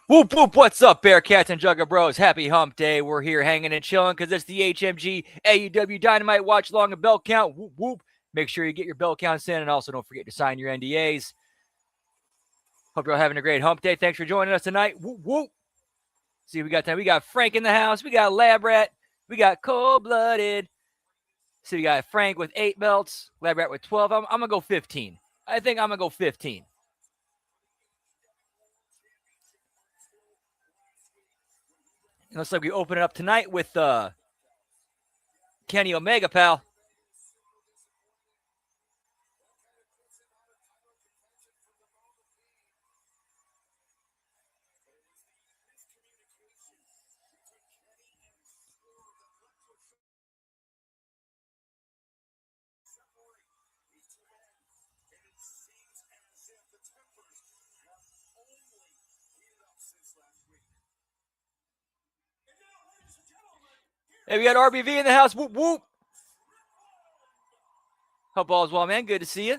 Whoop, whoop, what's up, Bearcats and Jugger Bros? Happy Hump Day. We're here hanging and chilling because it's the HMG AEW Dynamite Watch Long and Bell Count. Whoop, whoop. Make sure you get your bell counts in, and also don't forget to sign your NDAs. Hope you're all having a great Hump Day. Thanks for joining us tonight. Whoop, whoop. See, we got Frank in the house. We got Lab Rat. We got Cold Blooded. See, we got Frank with 8 belts. Lab Rat with 12. I'm going to go 15. I think I'm going to go 15. It looks like we open it up tonight with Kenny Omega, pal. Hey, we got RBV in the house. Whoop, whoop. Hope all's well, man. Good to see you.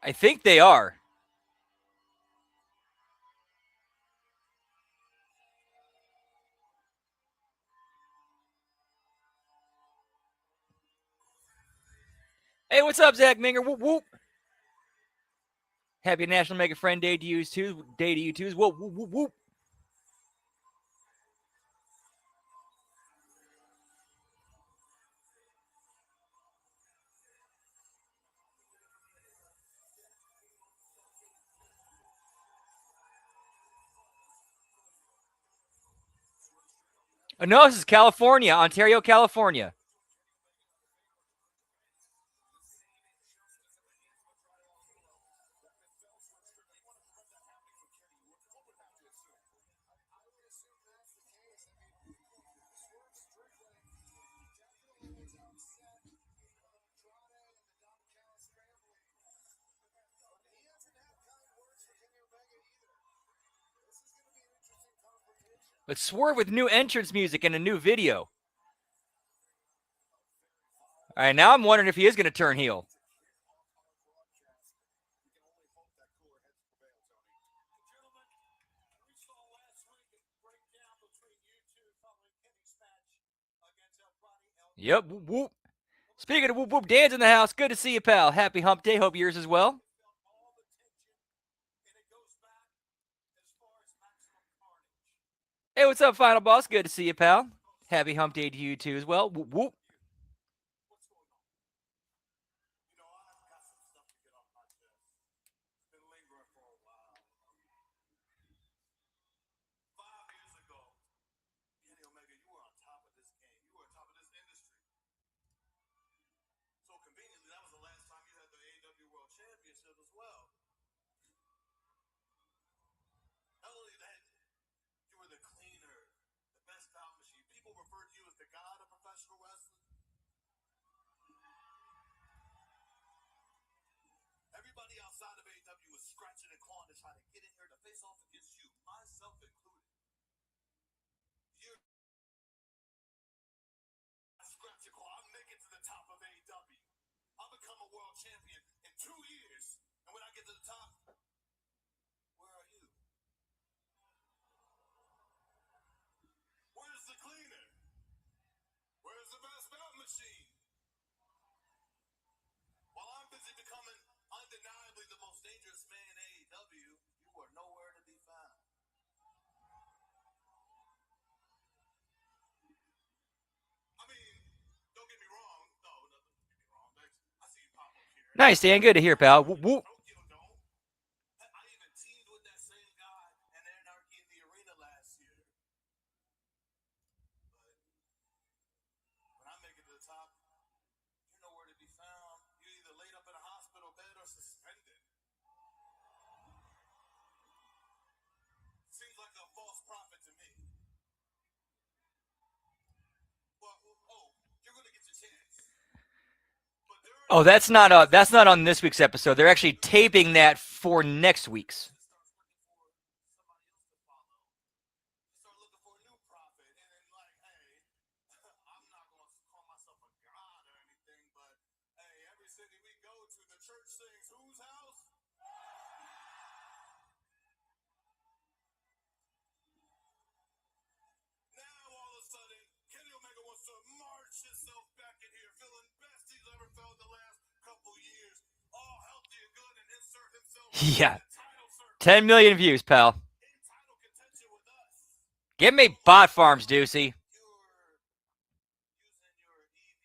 I think they are. Hey, what's up, Zach Minger? Whoop, whoop. Happy National Mega Friend Day to you too. Whoop, whoop, whoop, whoop. Oh, no, this is California, Ontario, California. But Swerve with new entrance music and a new video. All right, now I'm wondering if he is going to turn heel. Yep, whoop, whoop. Speaking of whoop, whoop, Dan's in the house. Good to see you, pal. Happy Hump Day. Hope yours as well. Hey, what's up, Final Boss? Good to see you, pal. Happy Hump Day to you too as well. Whoop, whoop. Everybody outside of AEW is scratching and clawing to try to get in here to face off against you, myself included. You're scratch and claw. I'm making to the top of AEW. I'll become a world champion in 2 years. And when I get to the top, where are you? Where's the cleaner? Where's the best belt machine? While I'm busy becoming undeniably the most dangerous man in AEW, you are nowhere to be found. I mean, don't get me wrong. No, don't get me wrong. I see you pop up here. Nice, Dan. Good to hear, pal. Whoop, whoop. I even teamed with that same guy and Anarchy in the arena last year. But when I make it to the top, you're nowhere to be found. You're either laid up in a hospital bed or suspended. Seems like a false prophet to me. Well, you're gonna get your chance. Oh, that's not on this week's episode. They're actually taping that for next week's. City we go to, the church sings whose house? Yeah. The title search 10 million views, pal. in title contention with us. Give me bot farms, Deucey. You're using your EV.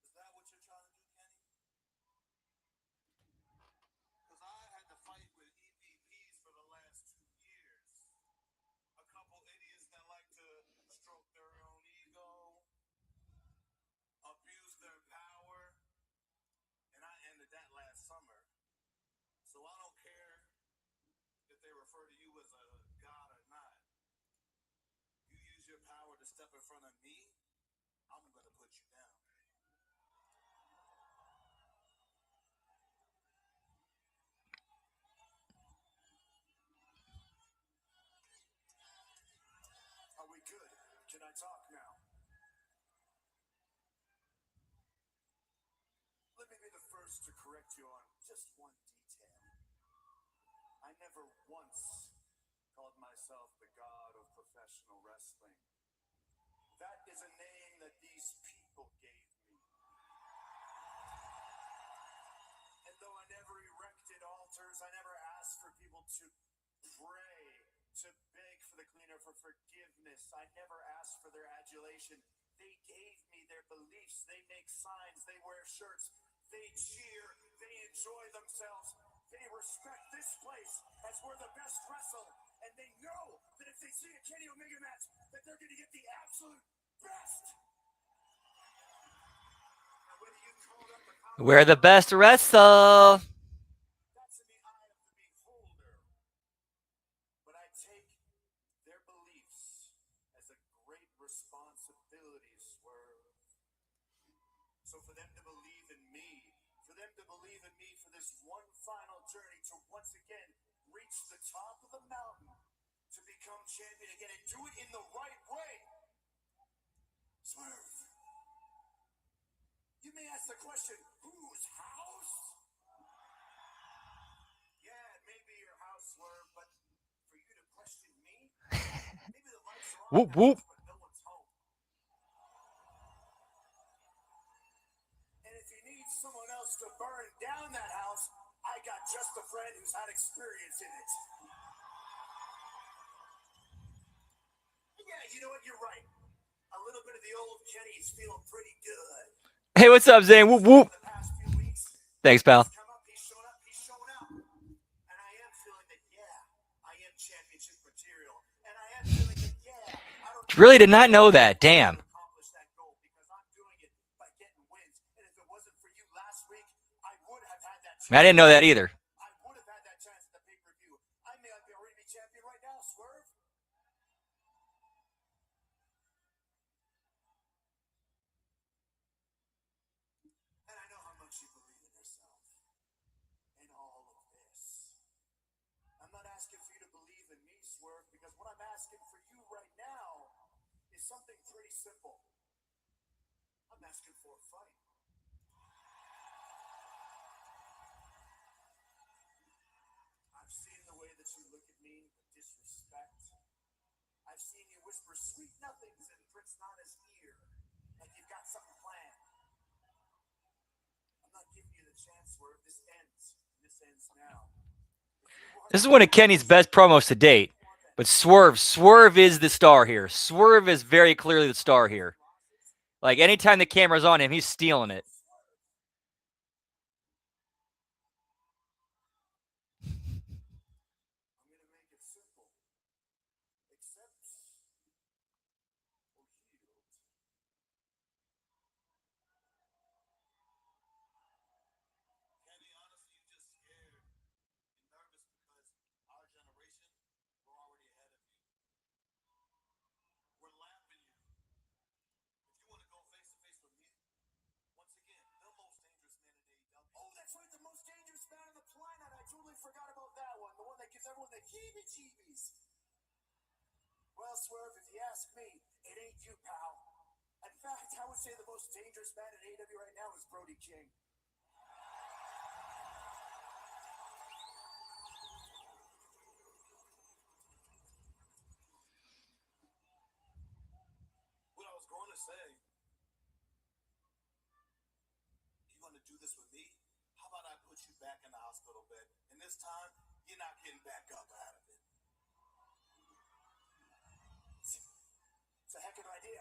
Is that what you're trying to do, Kenny? Because I had to fight with EVPs for the last 2 years. A couple idiots that like to stroke their own ego, abuse their power, and I ended that last summer. So I don't care if they refer to you as a god or not. You use your power to step in front of me, I'm going to put you down. Are we good? Can I talk now? Let me be the first to correct you on just one detail. I never once called myself the god of professional wrestling. That is a name that these people gave me. And though I never erected altars, I never asked for people to pray, to beg for the cleaner for forgiveness. I never asked for their adulation. They gave me their beliefs. They make signs. They wear shirts. They cheer. They enjoy themselves. They respect this place as we're the best wrestle. And they know that if they see a Kenny Omega match, that they're going to get the absolute best. Now, whether you call up the power, We're the best wrestle. that's in the eye of the beholder. But I take their beliefs as a great responsibility, Swerve. So for them to believe in me, for them to believe in me for this one final journey to once again reach the top of the mountain, to become champion again and do it in the right way. Swerve. You may ask the question, whose house? Yeah, it may be your house, Swerve, but for you to question me, maybe the lights are on Whoop, in the whoop. house, but no one's home. And if you need someone else to burn down that house, I got just a friend who's had experience in it. Yeah, you know what? You're right. A little bit of the old Kenny's feeling pretty good. Hey, what's up, Zane? Whoop, whoop. For the past few weeks, Thanks, pal. he's come up, he's shown up, he's shown out. And I am feeling that, yeah, I am championship material. And I am feeling that, yeah, I don't Really did not know that. Damn. accomplish that goal because I'm doing it by getting wins. And if it wasn't for you last week, I would have had that chance. I didn't know that either. I would have had that chance at the pay-per-view. I may already be champion right now, Swerve. And I know how much you believe in yourself in all of this. I'm not asking for you to believe in me, Swerve, because what I'm asking for you right now is something pretty simple. I'm asking for a fight. I've seen the way that you look at me with disrespect. I've seen you whisper sweet nothings in Prince Nana's ear, like you've got something planned. I'm not giving you the chance, Swerve. This ends. This ends now. This is one of Kenny's best promos to date. But Swerve is the star here. Swerve is very clearly the star here. Like, anytime the camera's on him, he's stealing it. I'm going to make it simple. Accept or yield. Kenny, honestly, you just scared and nervous because our generation, we're already ahead of you. We're lapping you. If you want to go face to face with me, once again, the most dangerous man in AEW. Oh, that's right, the most dangerous man on the planet. I totally forgot about that one. The one that gives everyone the heebie-jeebies. Well, Swerve, if you ask me, it ain't you, pal. In fact, I would say the most dangerous man in AEW right now is Brody King. What I was going to say do this with me, how about I put you back in the hospital bed, and this time, you're not getting back up out of it. It's a heck of an idea.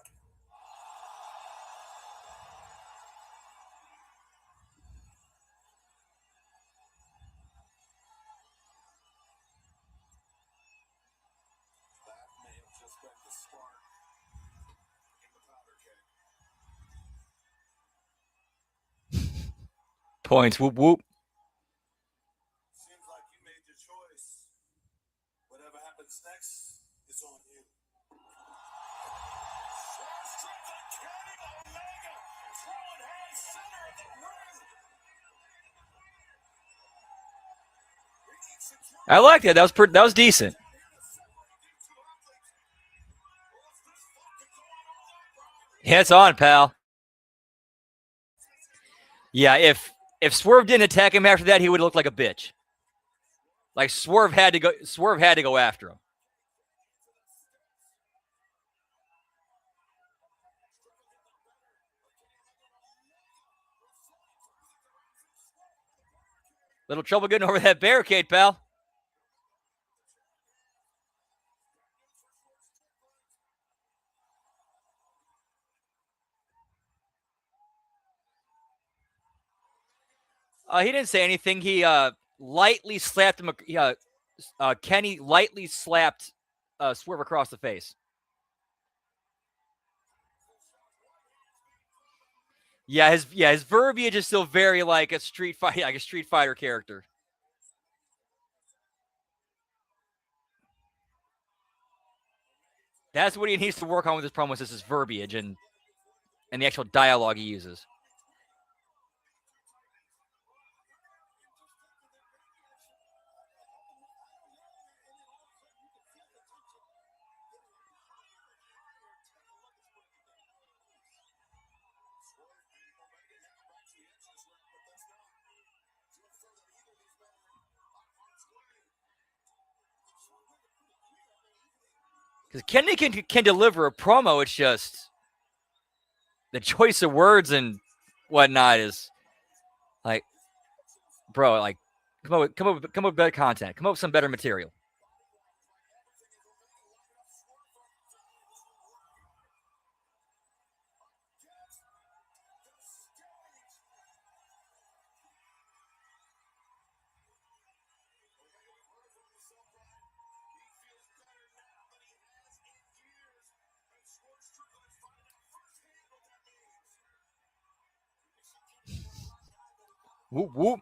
That may have just been the spark in the powder keg. Points. Whoop, whoop. Seems like you made your choice. Whatever happens next, it's on you. I liked it. That was decent. Yeah, it's on, pal. Yeah, if Swerve didn't attack him after that, he would look like a bitch. Like Swerve had to go after him. Little trouble getting over that barricade, pal. He didn't say anything. He lightly slapped him. Kenny lightly slapped Swerve across the face. Yeah, his verbiage is still very like a Street Fighter character. That's what he needs to work on with his promos, is his verbiage and the actual dialogue he uses. Because Kenny can deliver a promo. It's just the choice of words and whatnot is like, bro, like come up with better content. Come up with some better material. Whoop whoop.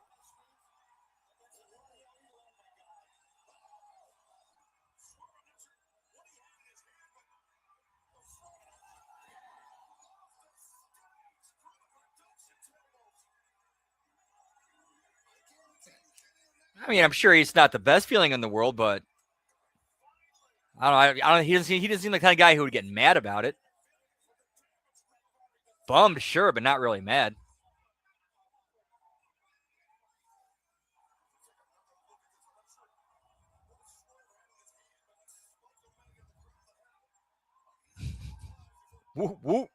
I mean, I'm sure he's not the best feeling in the world, but I don't know. He doesn't seem like the kind of guy who would get mad about it. Bummed, sure, but not really mad. Whoop whoop.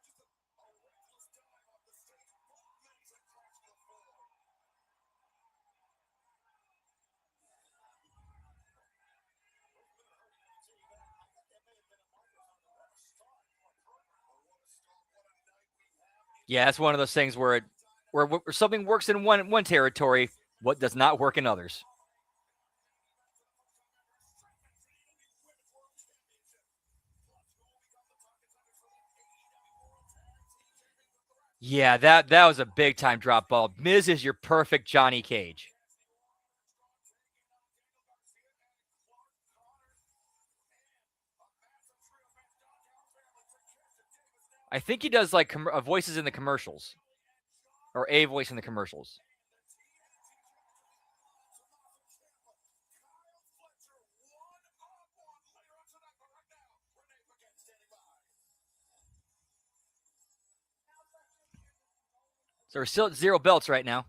Yeah, that's one of those things where something works in one territory, what does not work in others. Yeah, that was a big time drop ball. Miz is your perfect Johnny Cage. I think he does like voices in the commercials, or a voice in the commercials. So we're still at 0 belts right now.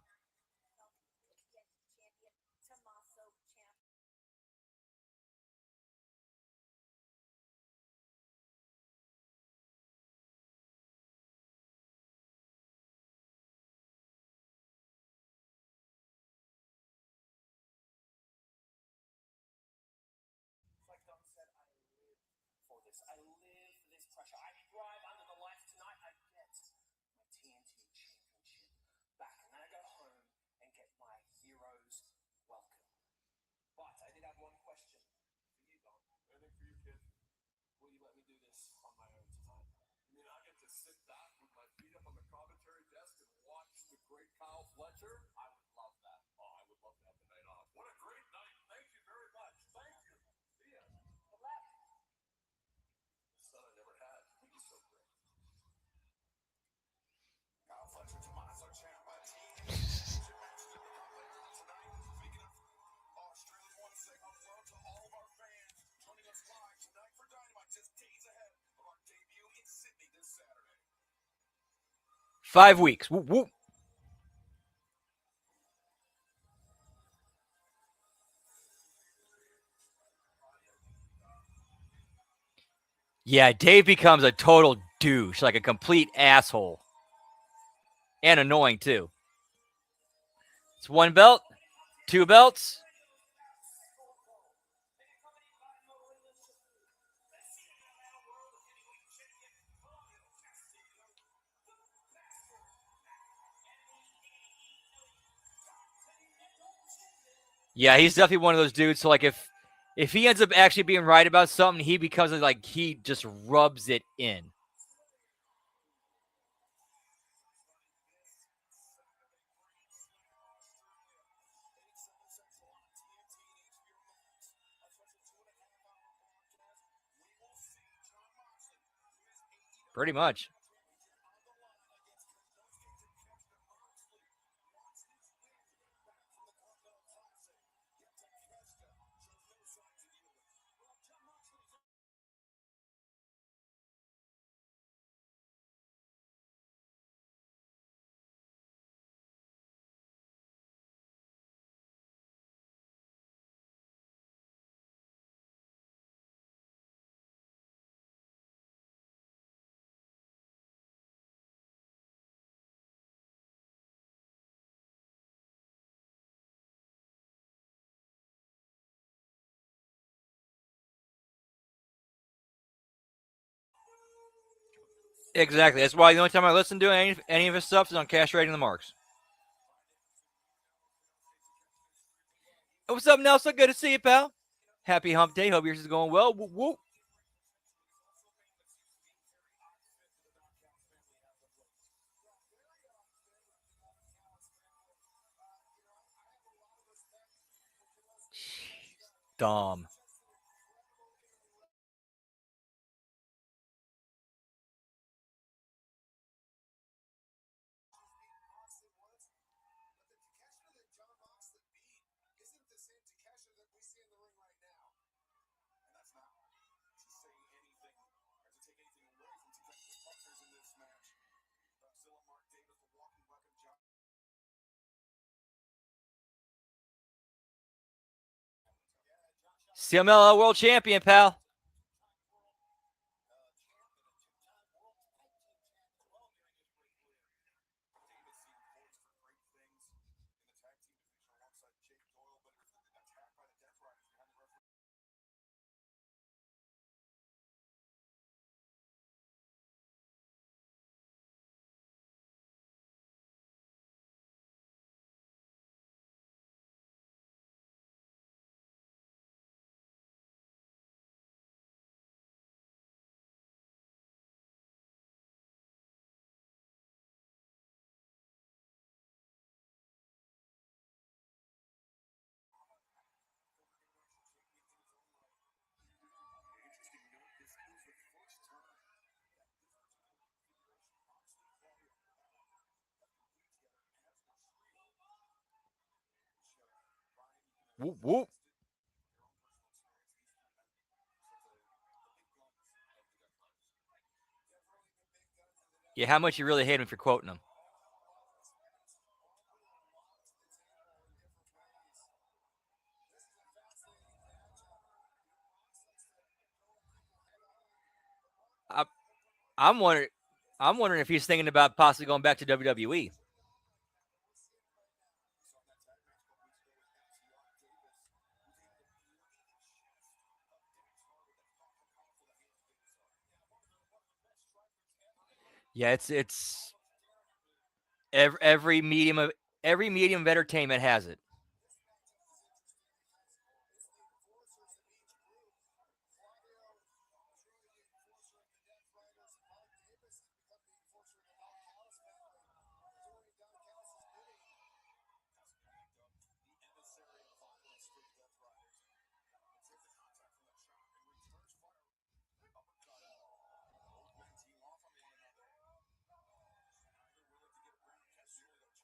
this. I live for this pressure. I thrive under the lights tonight. I get my TNT championship back. And then I go home and get my hero's welcome. But I did have one question for you, Don. Anything for you, kid? Will you let me do this on my own tonight? You mean I get to sit back with my feet up on the commentary desk and watch the great Kyle Fletcher? I would love that. Oh, I would love to have the night off. What a great night. Thank you very much. Thank you. See ya. The son I never had. He's so great. Kyle Fletcher, Tommaso Ciampa, tonight. Speaking of Australia, I want to say hello to all of our fans joining us live tonight for Dynamite, just days ahead of our debut in Sydney this Saturday. 5 weeks. Whoop, whoop. Yeah, Dave becomes a total douche, like a complete asshole. And annoying, too. It's 1 belt, 2 belts. Yeah, he's definitely one of those dudes. So, like, if he ends up actually being right about something, he becomes like he just rubs it in. Pretty much. Exactly. That's why the only time I listen to any of his stuff is on Cash Rating the Marks. What's up, Nelson? Good to see you, pal. Happy Hump Day. Hope yours is going well. Whoop, whoop. Dumb. CMLL World Champion, pal. Whoop, whoop. Yeah, how much you really hate him for quoting him? I, I'm wondering. I'm wondering if he's thinking about possibly going back to WWE. Yeah, it's every medium of entertainment has it.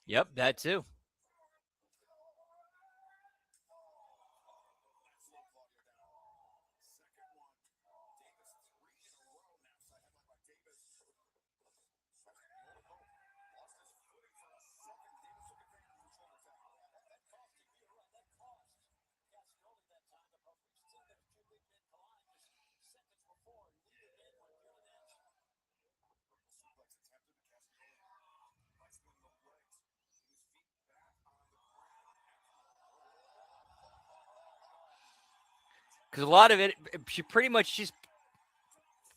Yep, that too. Because a lot of it, she's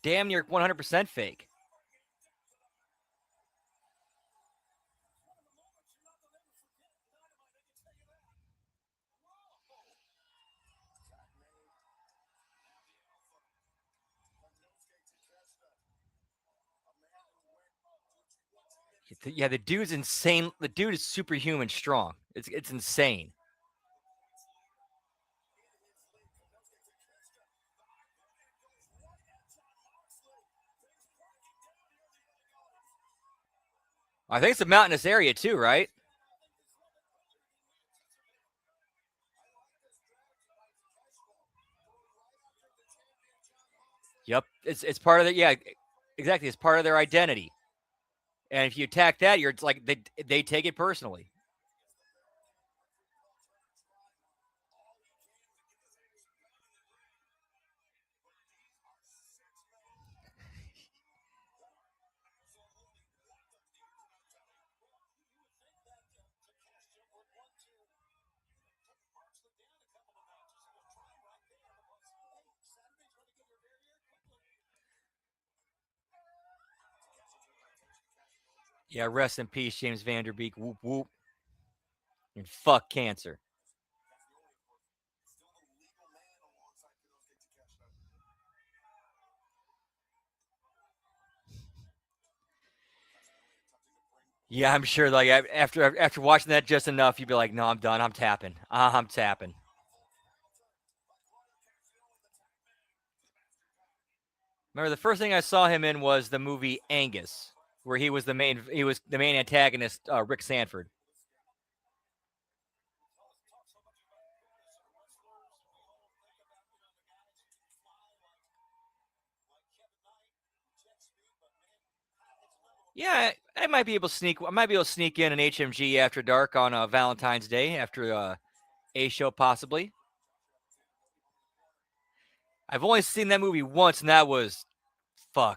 damn near 100% fake. Yeah, the dude's insane. The dude is superhuman strong. It's insane. I think it's a mountainous area too, right? Yep. It's part of the exactly. It's part of their identity. And if you attack that, you're it's like they take it personally. Yeah, rest in peace, James Vanderbeek. Whoop whoop. And fuck cancer. Yeah, I'm sure. Like after watching that just enough, you'd be like, "No, I'm done. I'm tapping. I'm tapping." Remember, the first thing I saw him in was the movie Angus, where he was the main. He was the main antagonist, Rick Sanford. Yeah, I might be able to sneak. I might be able to sneak in an HMG After Dark on Valentine's Day after a show, possibly. I've only seen that movie once, and that was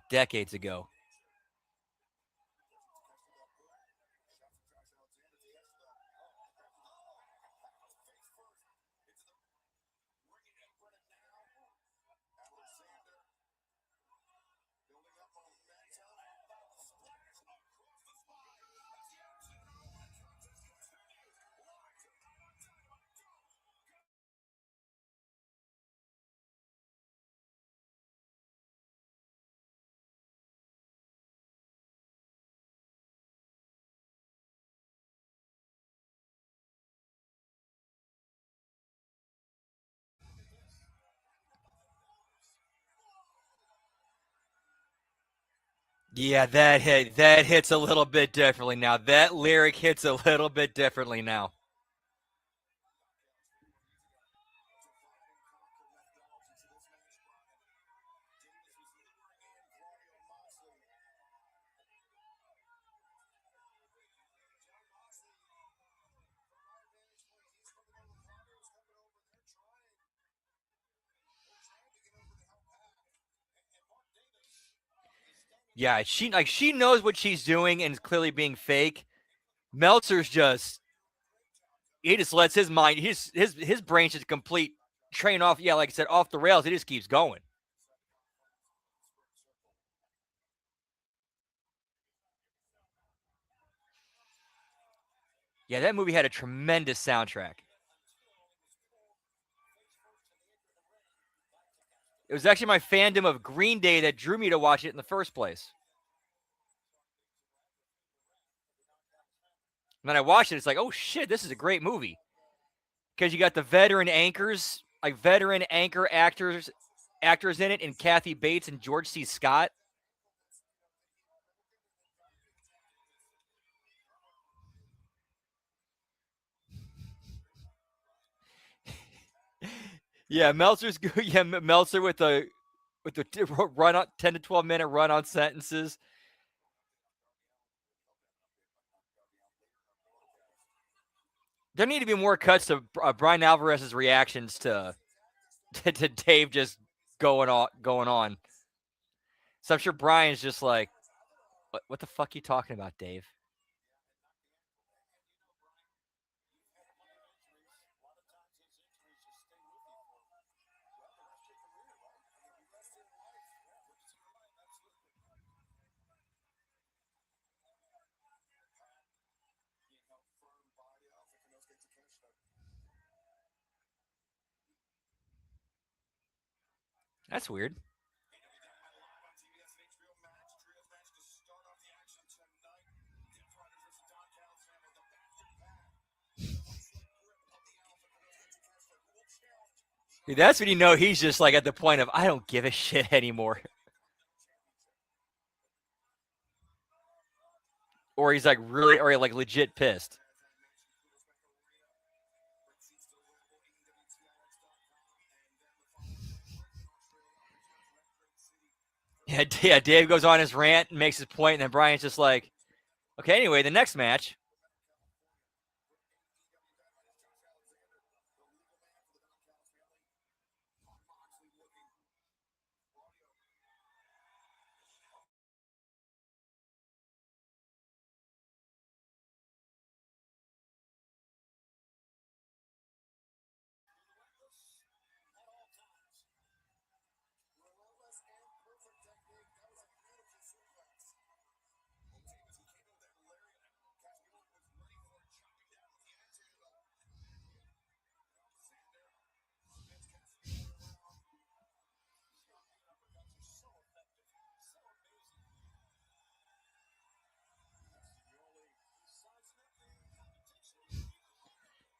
decades ago. Yeah, that hits a little bit differently now. That lyric hits a little bit differently now. Yeah, she knows what she's doing and is clearly being fake. Meltzer's just he just lets his mind his brain just complete train off. Yeah, like I said, off the rails. He just keeps going. Yeah, that movie had a tremendous soundtrack. It was actually my fandom of Green Day that drew me to watch it in the first place. And then I watched it. It's like, oh shit, this is a great movie. Because you got the veteran anchors, like veteran anchor actors in it, and Kathy Bates and George C. Scott. Yeah, Meltzer's good. Yeah, Meltzer with the run on 10 to 12 minute run on sentences. There need to be more cuts of Brian Alvarez's reactions to to Dave just going on. So I'm sure Brian's just like, what the fuck are you talking about, Dave? That's weird. Dude, that's when you know he's just like at the point of I don't give a shit anymore. Or he's like really, or like legit pissed. Yeah, Dave goes on his rant and makes his point, and then Brian's just like, okay, anyway, the next match.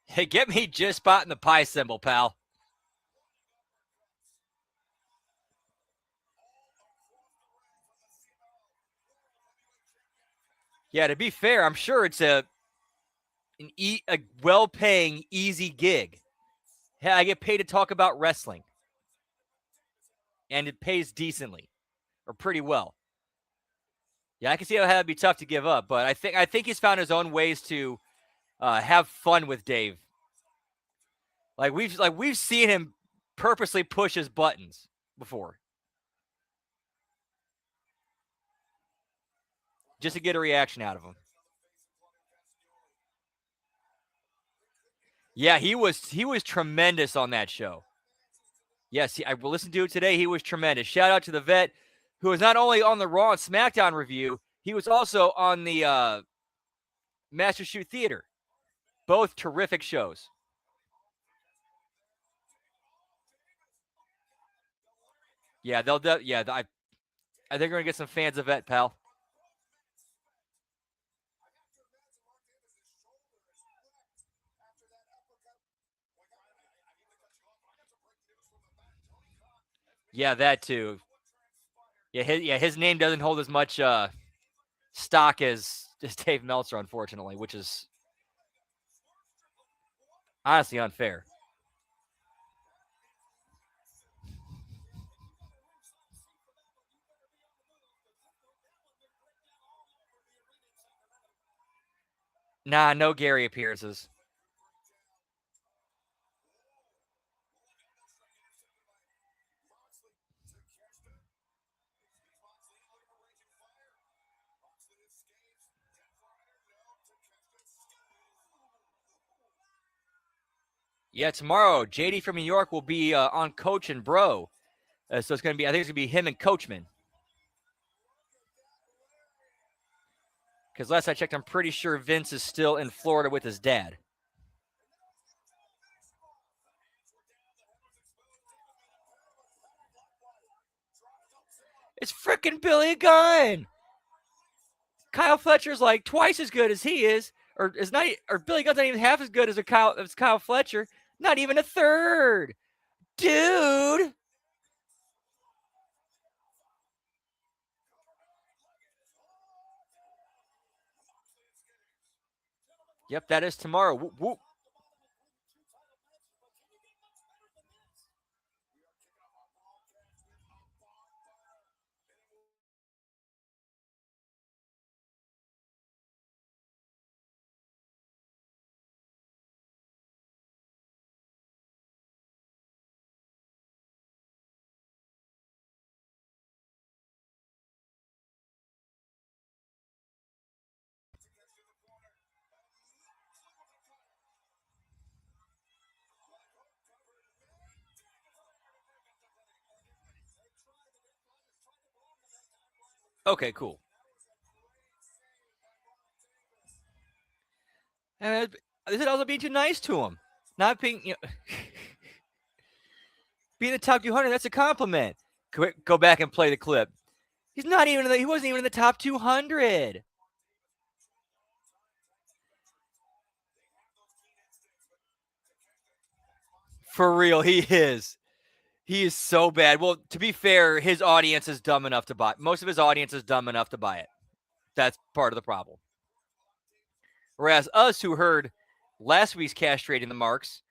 Hey, get me just spotting the pie symbol, pal. Yeah, to be fair, I'm sure it's a well-paying, easy gig. Hey, I get paid to talk about wrestling, and it pays decently or pretty well. Yeah, I can see how that'd be tough to give up, but I think he's found his own ways to have fun with Dave. Like we've seen him purposely push his buttons before, just to get a reaction out of him. Yeah, he was tremendous on that show. Yes, I listened to it today. He was tremendous. Shout out to the vet, who was not only on the Raw and SmackDown review, he was also on the Master Shoot Theater. Both terrific shows. Yeah, I think we're gonna get some fans of vet, pal. Yeah, that too. Yeah, his name doesn't hold as much stock as Dave Meltzer, unfortunately, which is honestly unfair. Nah, no Gary appearances. Yeah, tomorrow, JD from New York will be on Coach and Bro. So it's going to be, I think it's going to be him and Coachman. Because last I checked, I'm pretty sure Vince is still in Florida with his dad. It's freaking Billy Gunn. Kyle Fletcher's like twice as good as he is, or is not, or Billy Gunn's not even half as good as Kyle Fletcher. Not even a third, dude. Yep, that is tomorrow. Whoop, whoop. Okay, cool. And this is also being too nice to him. Not being, being the top 200. That's a compliment. Go back and play the clip. He's not even. He wasn't even in the top 200. For real, he is. He is so bad. Well, to be fair, his audience is dumb enough to buy. Most of his audience is dumb enough to buy it. That's part of the problem. Whereas us, who heard last week's castrating the marks,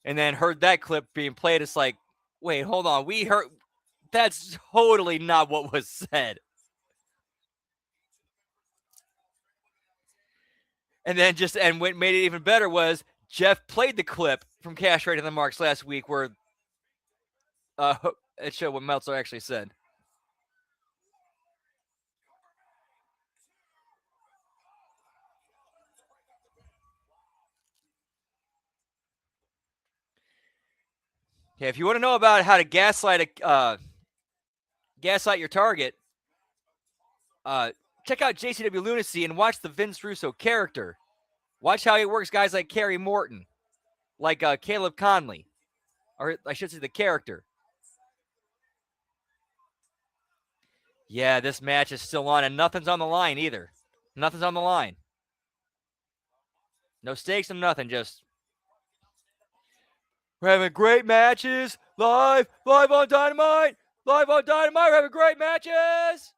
and then heard that clip being played, it's like, wait, hold on. We heard that's totally not what was said. And then what made it even better was Jeff played the clip from castrating the marks last week where it showed what Meltzer actually said. Yeah, if you want to know about how to gaslight your target, check out JCW Lunacy and watch the Vince Russo character. Watch how he works guys like Kerry Morton, like Caleb Conley, or I should say the character. Yeah, this match is still on, and nothing's on the line either. Nothing's on the line. No stakes and nothing, just we're having great matches live on Dynamite, We're having great matches.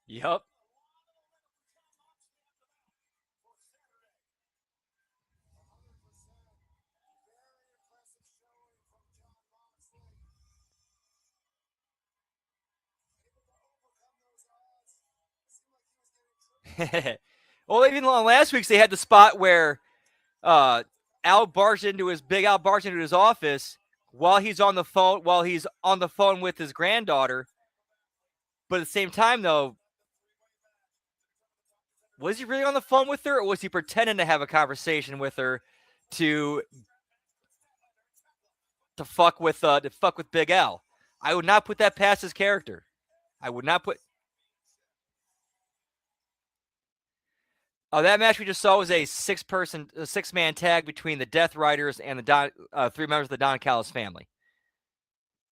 Yup. Well, even on last week's, they had the spot where Al barged into his office while he's on the phone with his granddaughter. But at the same time, though, was he really on the phone with her, or was he pretending to have a conversation with her to fuck with Big Al? I would not put that past his character. I would not put. Oh, that match we just saw was a six-man tag between the Death Riders and the three members of the Don Callis family.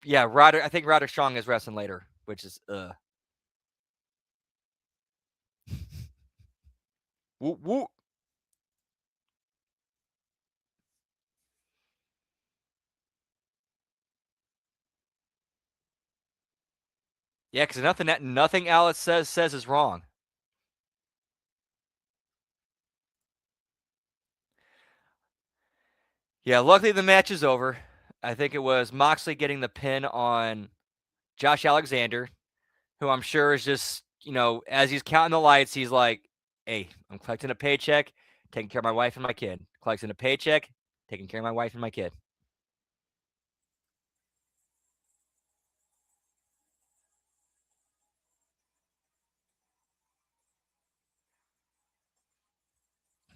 Yeah, I think Roderick Strong is wrestling later, which is woo woo. Yeah, because nothing Alice says is wrong. Yeah, luckily the match is over. I think it was Moxley getting the pin on Josh Alexander. who I'm sure is just, as he's counting the lights, he's like, hey, I'm collecting a paycheck, taking care of my wife and my kid. Collecting a paycheck, taking care of my wife and my kid.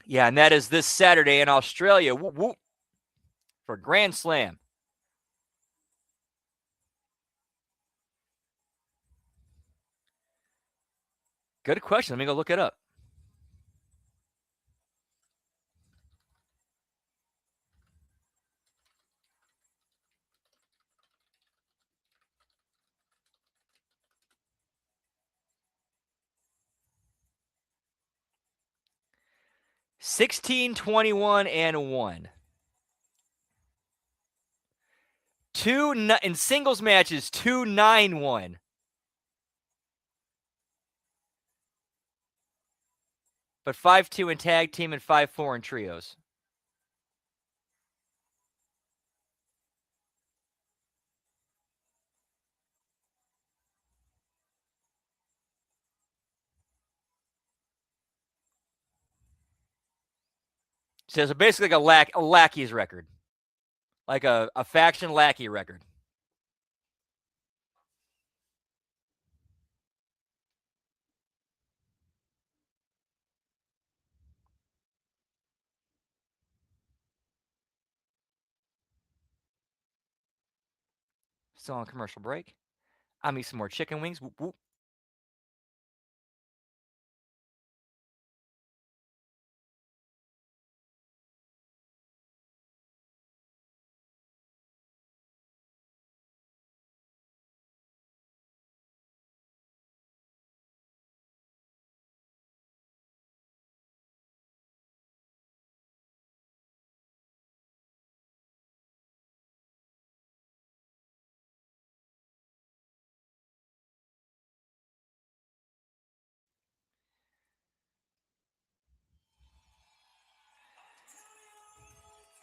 Yeah, and that is this Saturday in Australia. Whoop, whoop, for Grand Slam. Good question. Let me go look it up. $16-21-1. In singles matches, 2-9-1. But 5-2 in tag team and 5-4 in trios. So basically like a lackey's record. Like a faction lackey record. Still on commercial break. I'll eat some more chicken wings. Whoop, whoop.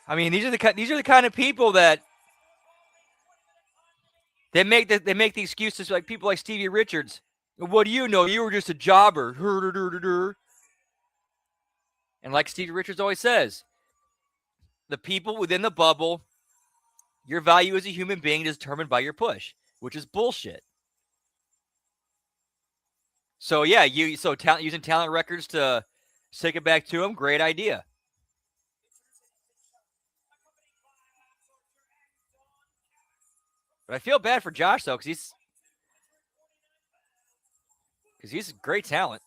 I mean, these are the kind of people that they make the excuses like people like Stevie Richards. What do you know? You were just a jobber. And like Stevie Richards always says, the people within the bubble, your value as a human being is determined by your push, which is bullshit. So yeah, using talent records to take it back to him, great idea. But I feel bad for Josh though, because he's a great talent.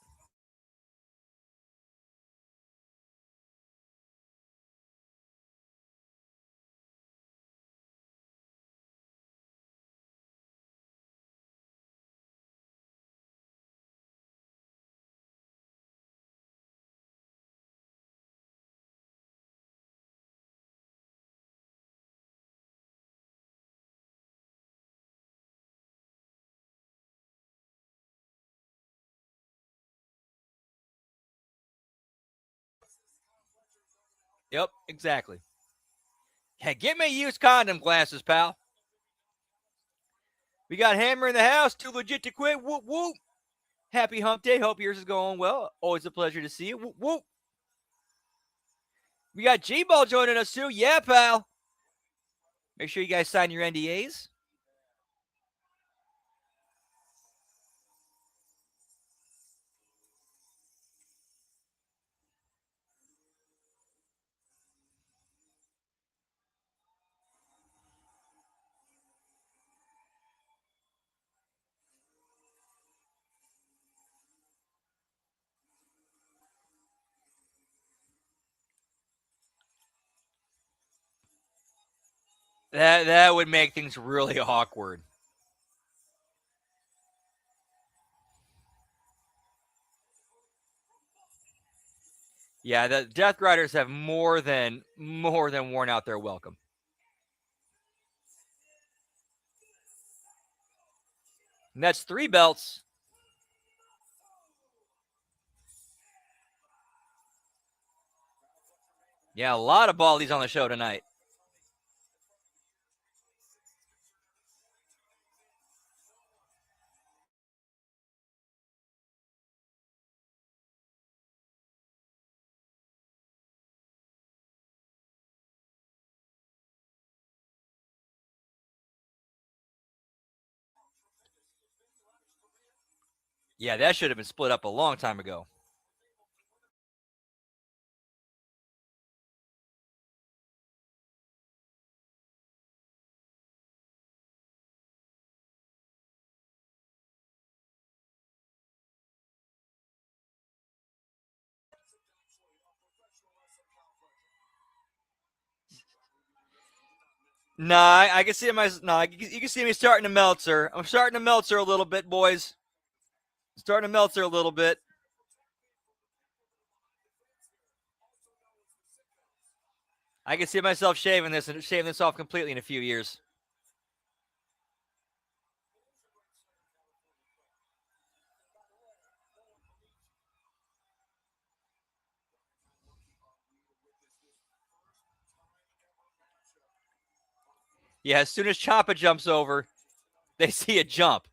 Yep, exactly. Hey, get me used condom glasses, pal. We got Hammer in the house. Too legit to quit. Whoop whoop. Happy Hump Day. Hope yours is going well. Always a pleasure to see you. Whoop whoop. We got G-Ball joining us too. Yeah, pal. Make sure you guys sign your NDAs. That would make things really awkward. Yeah, the Death Riders have more than worn out their welcome. And that's 3 belts. Yeah, a lot of baldies on the show tonight. Yeah, that should have been split up a long time ago. Nah, I can see my. Nah, you can see me starting to Meltzer. I'm starting to Meltzer a little bit, boys. Starting to Meltzer a little bit. I can see myself shaving this off completely in a few years. Yeah, as soon as Ciampa jumps over, they see a jump.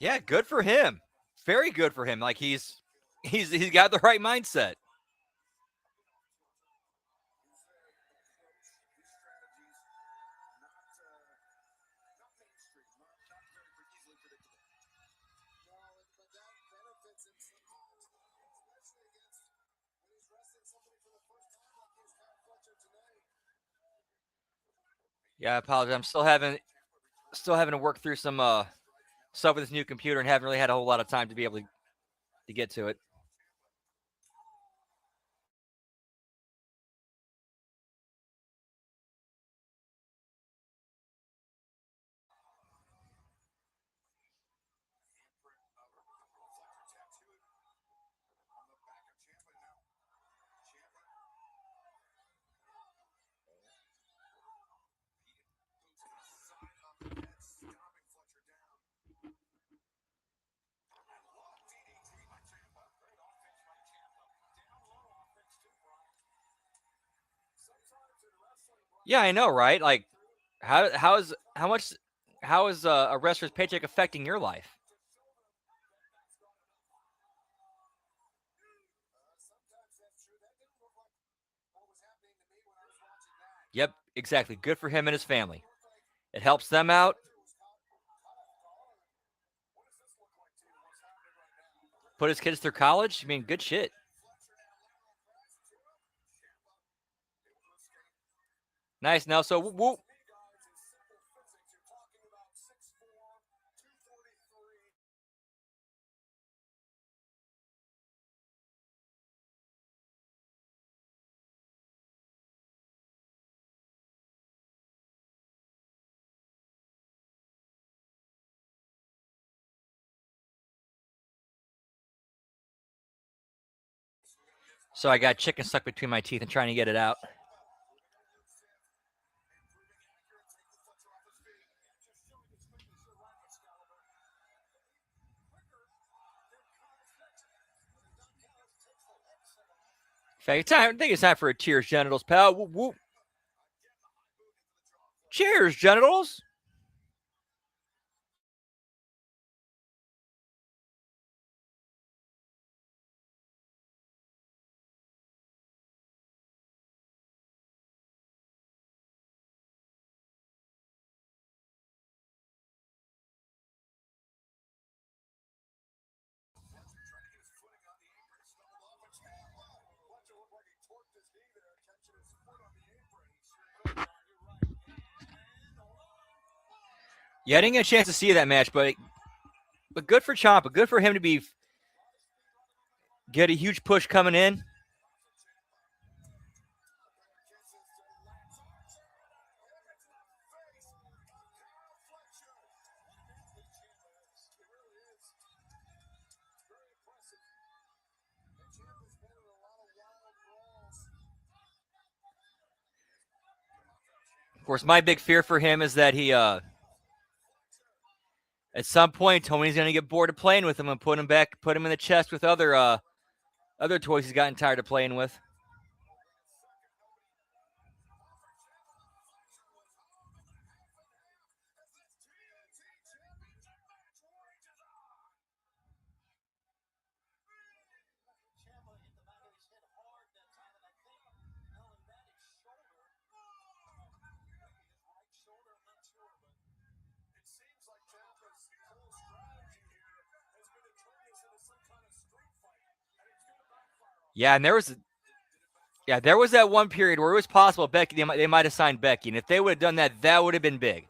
Yeah, good for him. Very good for him. Like he's got the right mindset. Yeah, I apologize. I'm still having to work through some stuff with this new computer and haven't really had a whole lot of time to be able to get to it. Yeah, I know, right? Like how is a wrestler's paycheck affecting your life? Yep, exactly. Good for him and his family. It helps them out. Put his kids through college. I mean, good shit. Nice. Now, so whoop. So I got chicken stuck between my teeth and trying to get it out. In fact, I think it's time for a cheers, genitals, pal. Whoop, whoop. Cheers, genitals. Yeah, I didn't get a chance to see that match, but good for Ciampa. Good for him to be get a huge push coming in. Of course, my big fear for him is that he at some point Tony's gonna get bored of playing with him and put him in the chest with other toys he's gotten tired of playing with. Ciampa hit the back of his head hard that time, and I think not only that, his shoulder, maybe his right shoulder, I'm not sure, but it seems like Ciampa's whole strategy here has been to turn this into some kind of street fight, and it's going to backfire on him. Yeah, and there was that one period where it was possible Becky they might have signed Becky, and if they would have done that, that would have been big.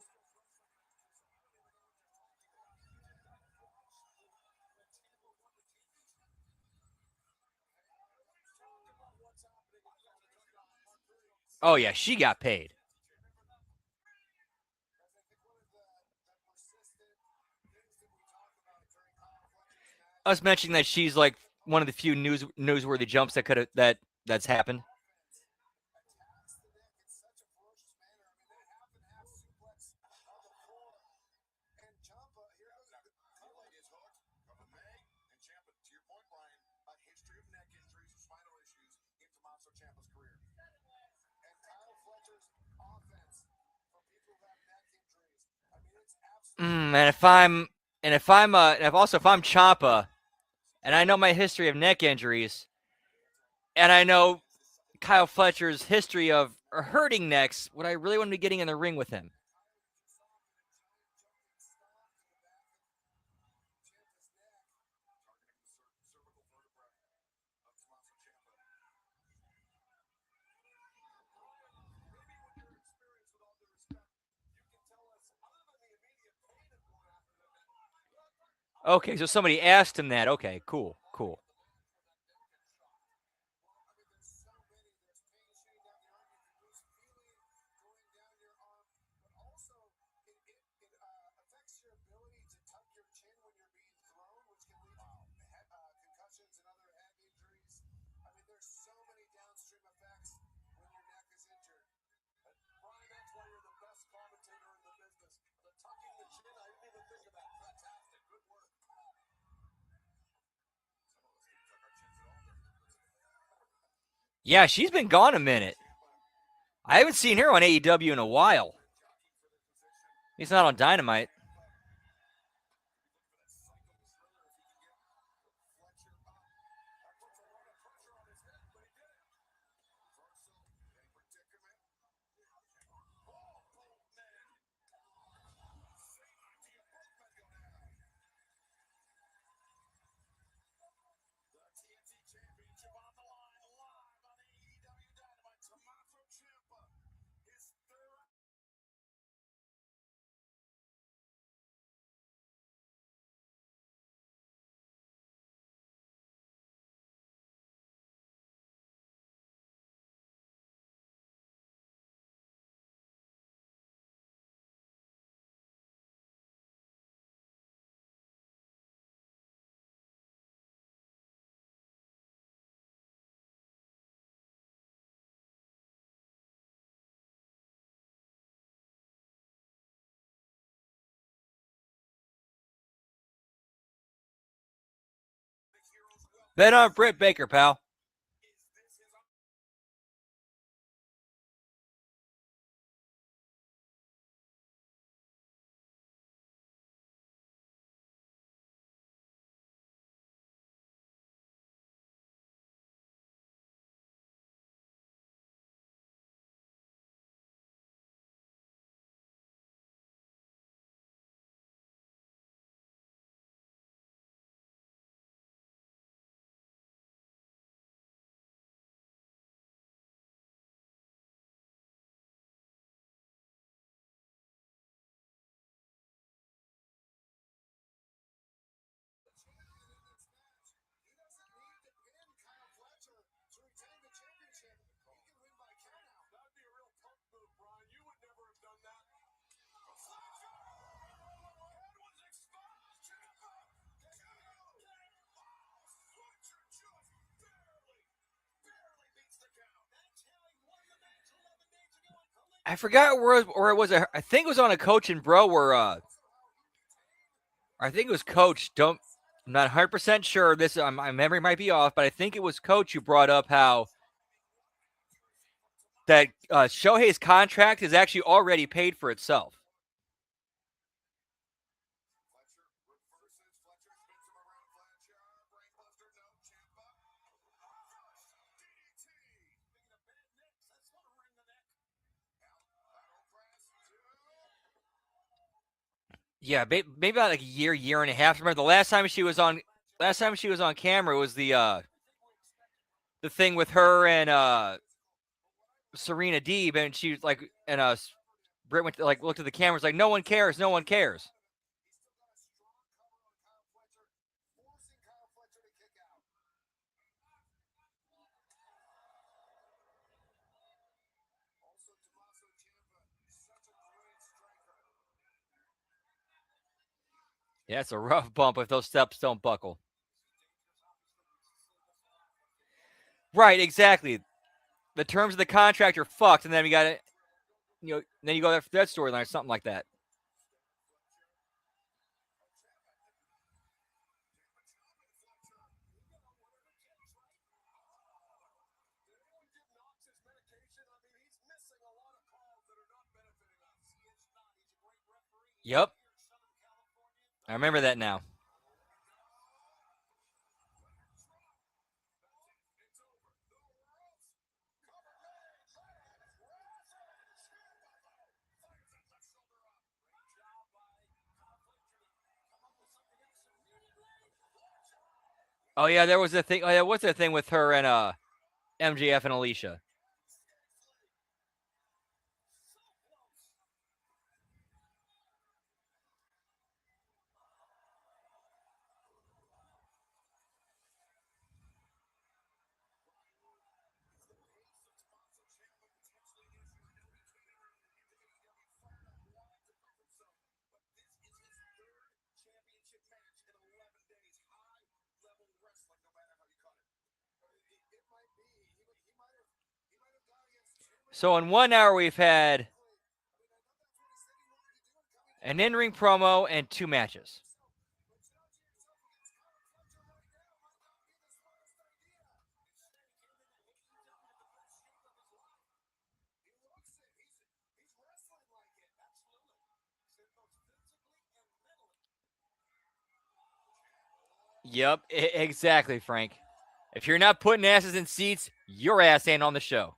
Oh yeah, she got paid. Us mentioning that she's like one of the few newsworthy jumps that's happened. And if I'm Ciampa, and I know my history of neck injuries, and I know Kyle Fletcher's history of hurting necks, would I really want to be getting in the ring with him? Okay, so somebody asked him that. Okay, cool. Yeah, she's been gone a minute. I haven't seen her on AEW in a while. He's not on Dynamite. Championship on the line, live on AEW Dynamite. Tommaso Ciampa, his third. Bet on Britt Baker, pal. I forgot where it was. I think it was on a Coach and Bro where I think it was Coach. I'm not 100% sure. My memory might be off, but I think it was Coach who brought up how that Shohei's contract is actually already paid for itself. Yeah, maybe about like a year and a half. Remember the last time she was on camera was the thing with her and Serena Deeb, and she was like, and Britt went to, like, looked at the cameras like, no one cares, no one cares. Yeah, it's a rough bump if those steps don't buckle. Right, exactly. The terms of the contract are fucked, and then we got it. Then you go for that storyline or something like that. Yep, I remember that now. Oh yeah, there was a thing. Oh yeah, what's that thing with her and MJF and Alicia? So in 1 hour we've had an in-ring promo and 2 matches. Yep, exactly, Frank. If you're not putting asses in seats, your ass ain't on the show.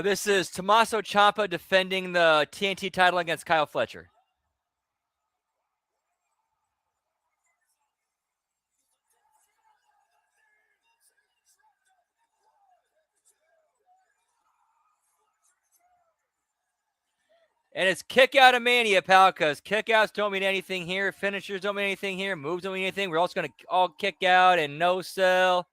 This is Tommaso Ciampa defending the TNT title against Kyle Fletcher. And it's kick out of mania, pal, because kick outs don't mean anything here. Finishers don't mean anything here. Moves don't mean anything. We're also going to all kick out and no sell.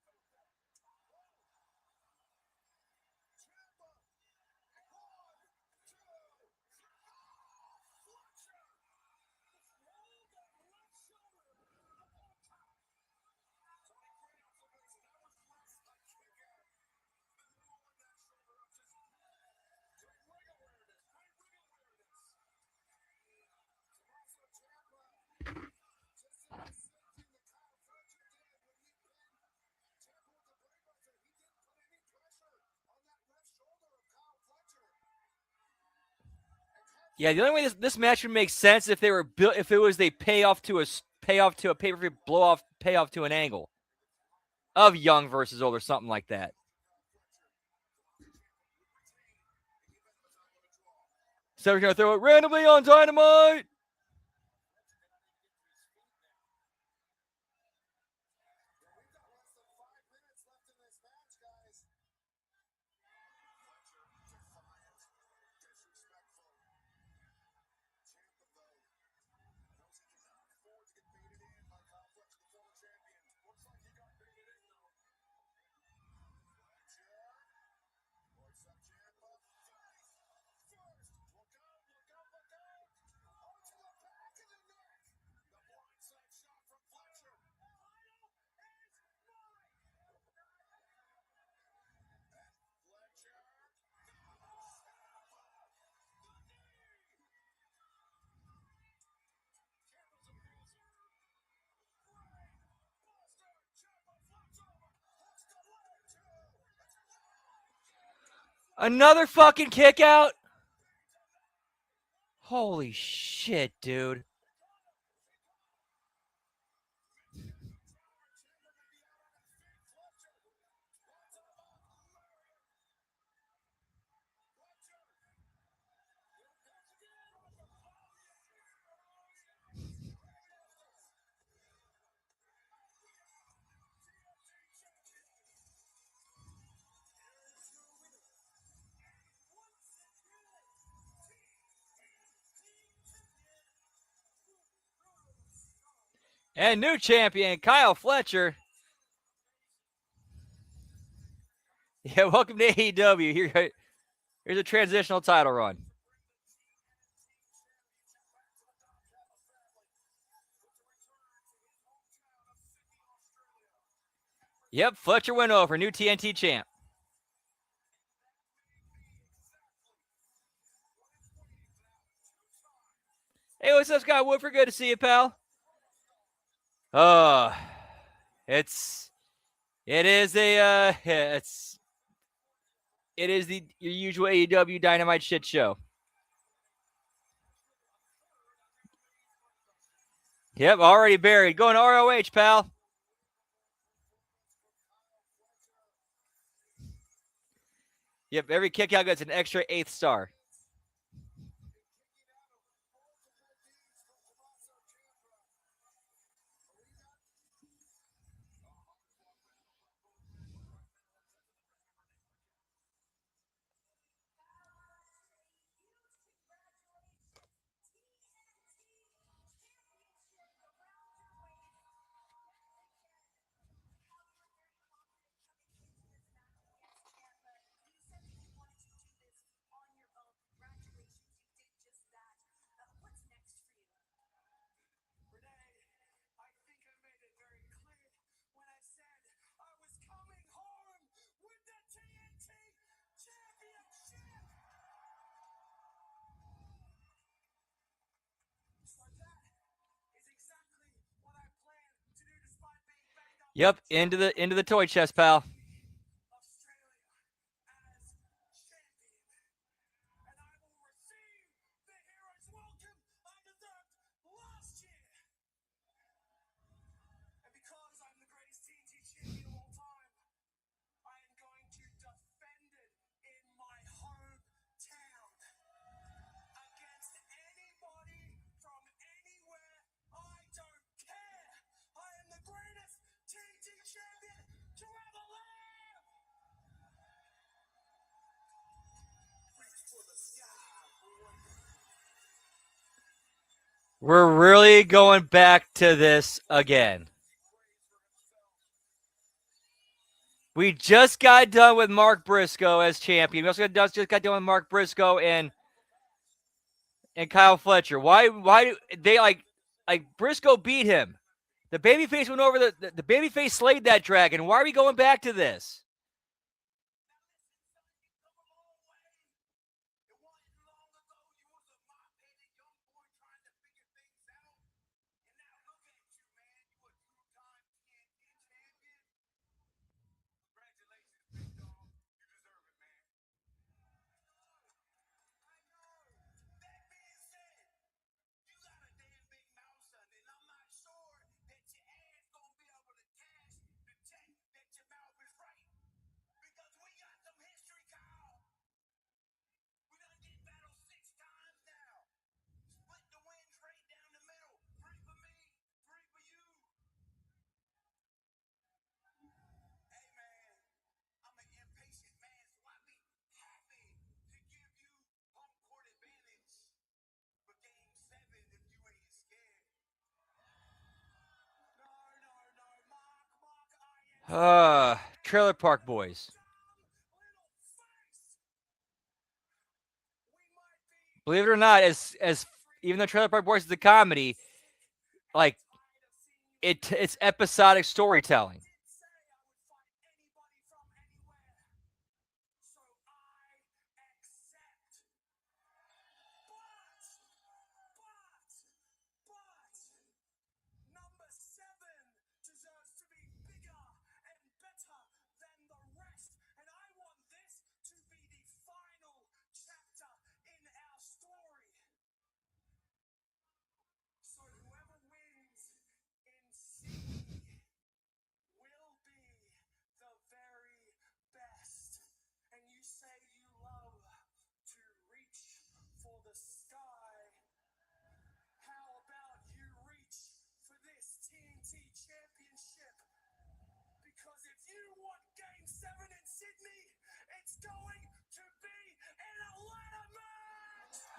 Yeah, the only way this match would make sense if they were built, if it was they payoff to a pay-per-view blow-off payoff to an angle of young versus old or something like that. So we're gonna throw it randomly on Dynamite. Another fucking kick out. Holy shit, dude. And new champion, Kyle Fletcher. Yeah, welcome to AEW. Here's a transitional title run. Yep, Fletcher went over. New TNT champ. Hey, what's up, Scott Woodford? Good to see you, pal. It is your usual AEW Dynamite shit show. Yep, already buried. Going to ROH, pal. Yep, every kick out gets an extra 8th star. Yep, into the toy chest, pal. We're really going back to this again. We just got done with Mark Briscoe as champion. We also just got done with Mark Briscoe and Kyle Fletcher. Why do they like Briscoe beat him? The babyface went over the babyface slayed that dragon. Why are we going back to this? Trailer Park Boys. Believe it or not, as even though Trailer Park Boys is a comedy, like it's episodic storytelling.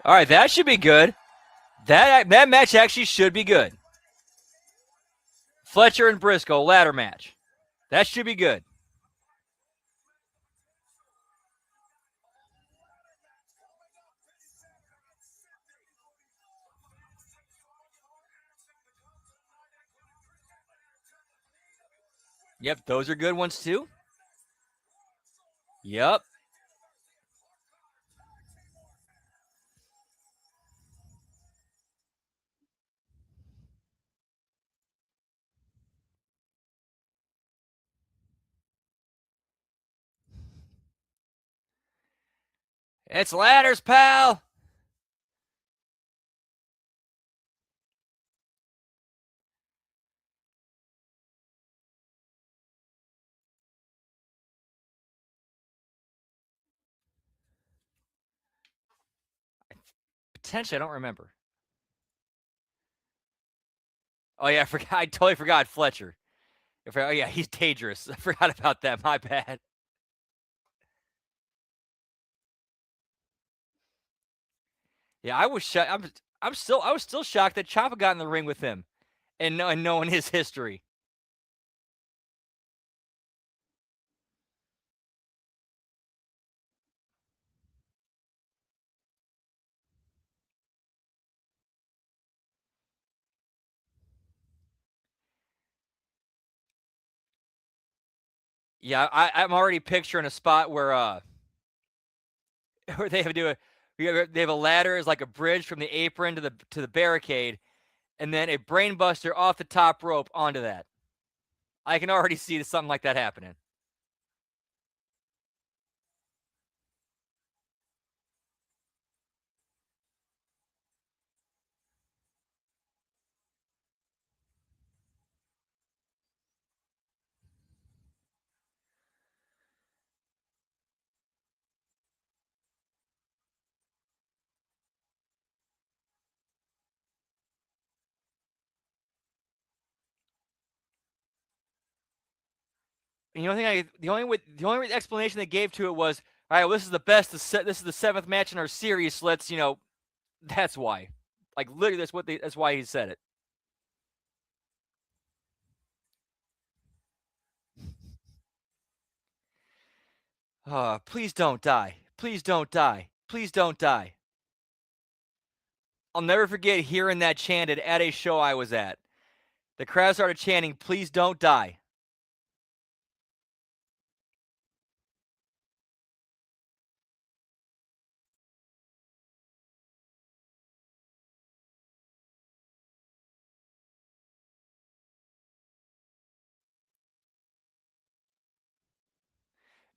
All right, that should be good. That match actually should be good. Fletcher and Briscoe ladder match. That should be good. Yep, those are good ones too. Yep. It's ladders, pal. Potentially, I don't remember. Oh yeah, I forgot. I totally forgot Fletcher. Oh yeah, he's dangerous. I forgot about that. My bad. Yeah, I was shocked. I was still shocked that Ciampa got in the ring with him, and knowing his history. Yeah, I'm already picturing a spot where where they have to do they have a ladder as like a bridge from the apron to the barricade, and then a brainbuster off the top rope onto that. I can already see something like that happening. And the only explanation they gave to it was, all right, well, this is the best. This is the seventh match in our series. So let's, that's why. Like literally, that's why he said it. Please don't die. Please don't die. Please don't die. I'll never forget hearing that chanted at a show I was at. The crowd started chanting, "Please don't die."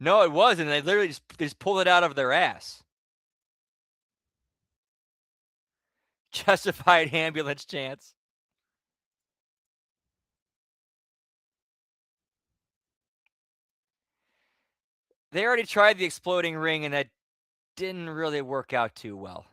No, it wasn't. They literally just pulled it out of their ass. Justified ambulance chants. They already tried the exploding ring, and that didn't really work out too well.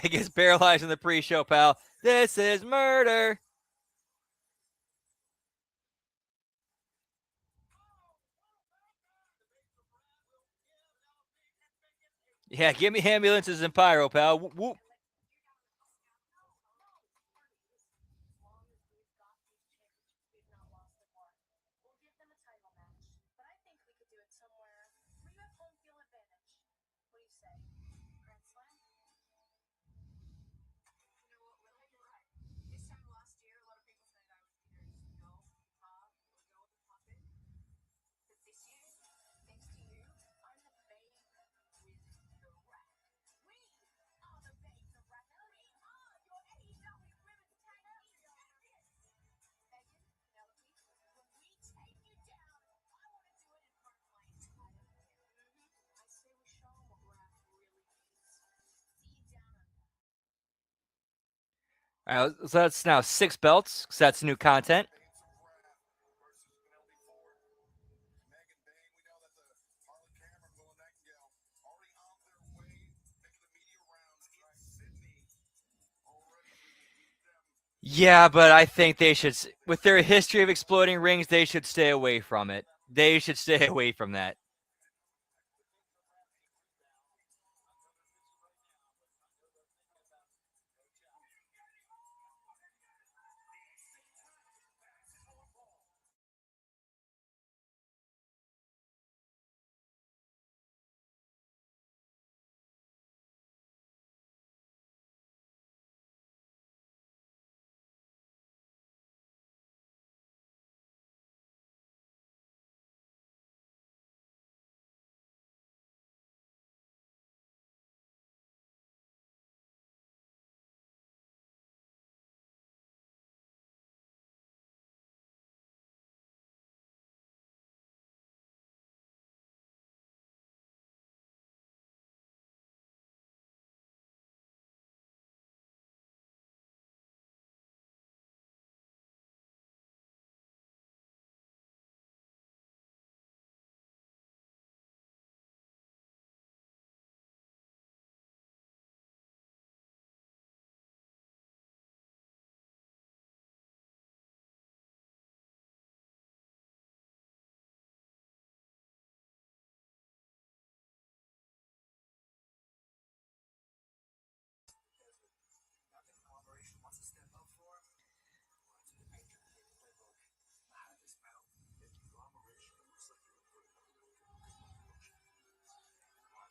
He gets paralyzed in the pre-show, pal. This is murder. Yeah, give me ambulances and pyro, pal. Whoop, whoop. All right, so that's now 6 belts, because that's new content. Yeah, but I think they should, with their history of exploding rings, they should stay away from it. They should stay away from that.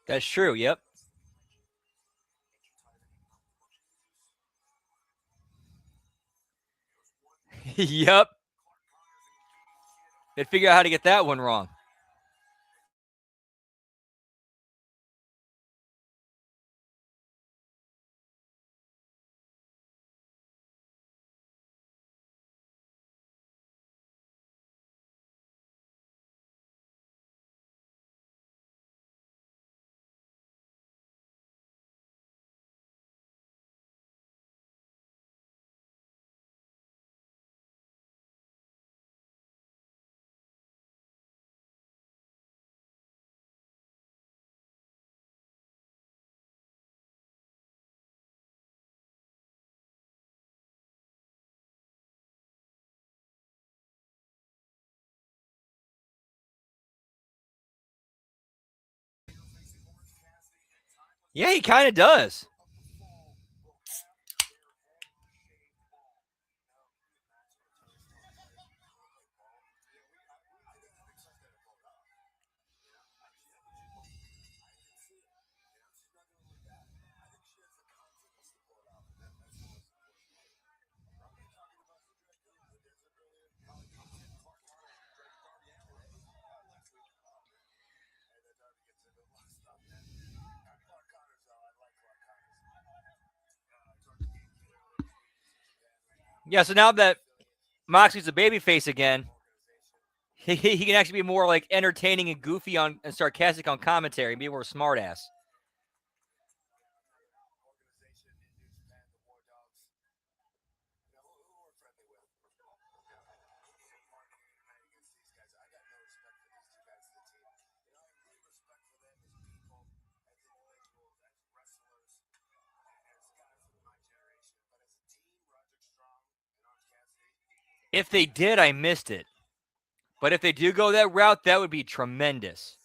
That's true. Yep. Yep. They'd figure out how to get that one wrong. Yeah, he kind of does. Yeah, so now that Moxley's a babyface again, he can actually be more like entertaining and goofy on and sarcastic on commentary and be more smartass. If they did, I missed it. But if they do go that route, that would be tremendous.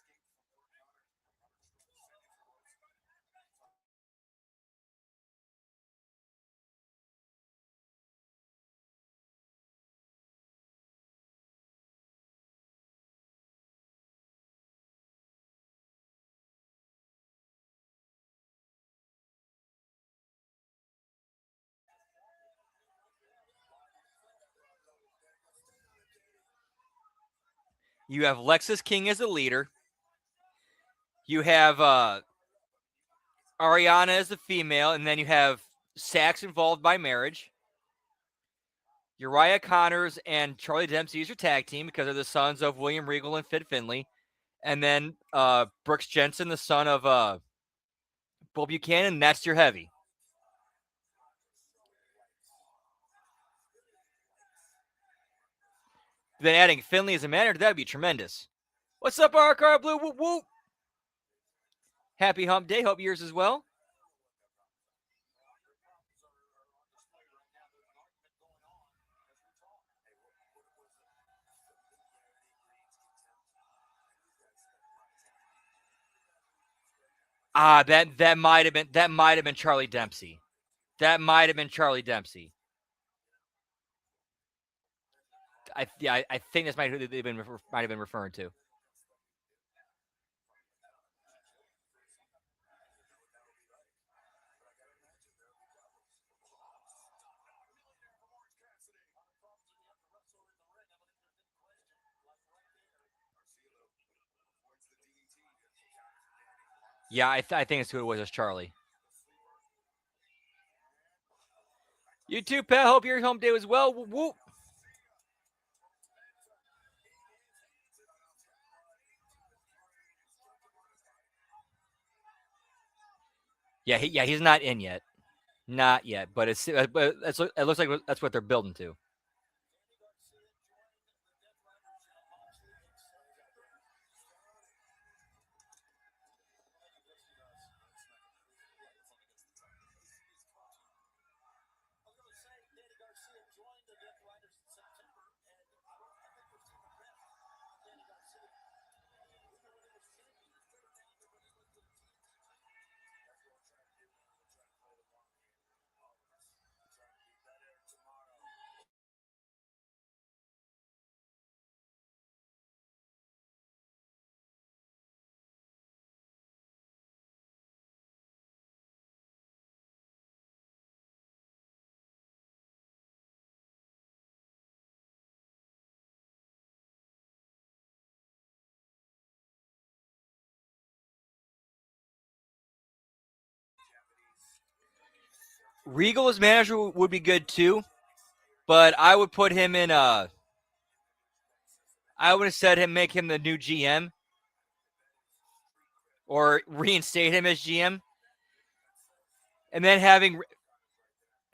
You have Lexus King as a leader. You have Ariana as the female, and then you have Sax involved by marriage. Uriah Connors and Charlie Dempsey is your tag team because they're the sons of William Regal and Fit Finley. And then Brooks Jensen, the son of Bull Buchanan, that's your heavy. Then adding Finley as a manager, that'd be tremendous. What's up, our car blue? Whoop whoop. Happy Hump Day. Hope yours as well. That might have been Charlie Dempsey. That might have been Charlie Dempsey. I think that's might have been referring to. Yeah, I think it's who it was. It's Charlie. You too, Pat. Hope your home day was well. Whoop, whoop. He's not in yet. Not yet, but it looks like that's what they're building to. Regal as manager would be good too, but I would put him in I would have said make him the new GM or reinstate him as GM. And then and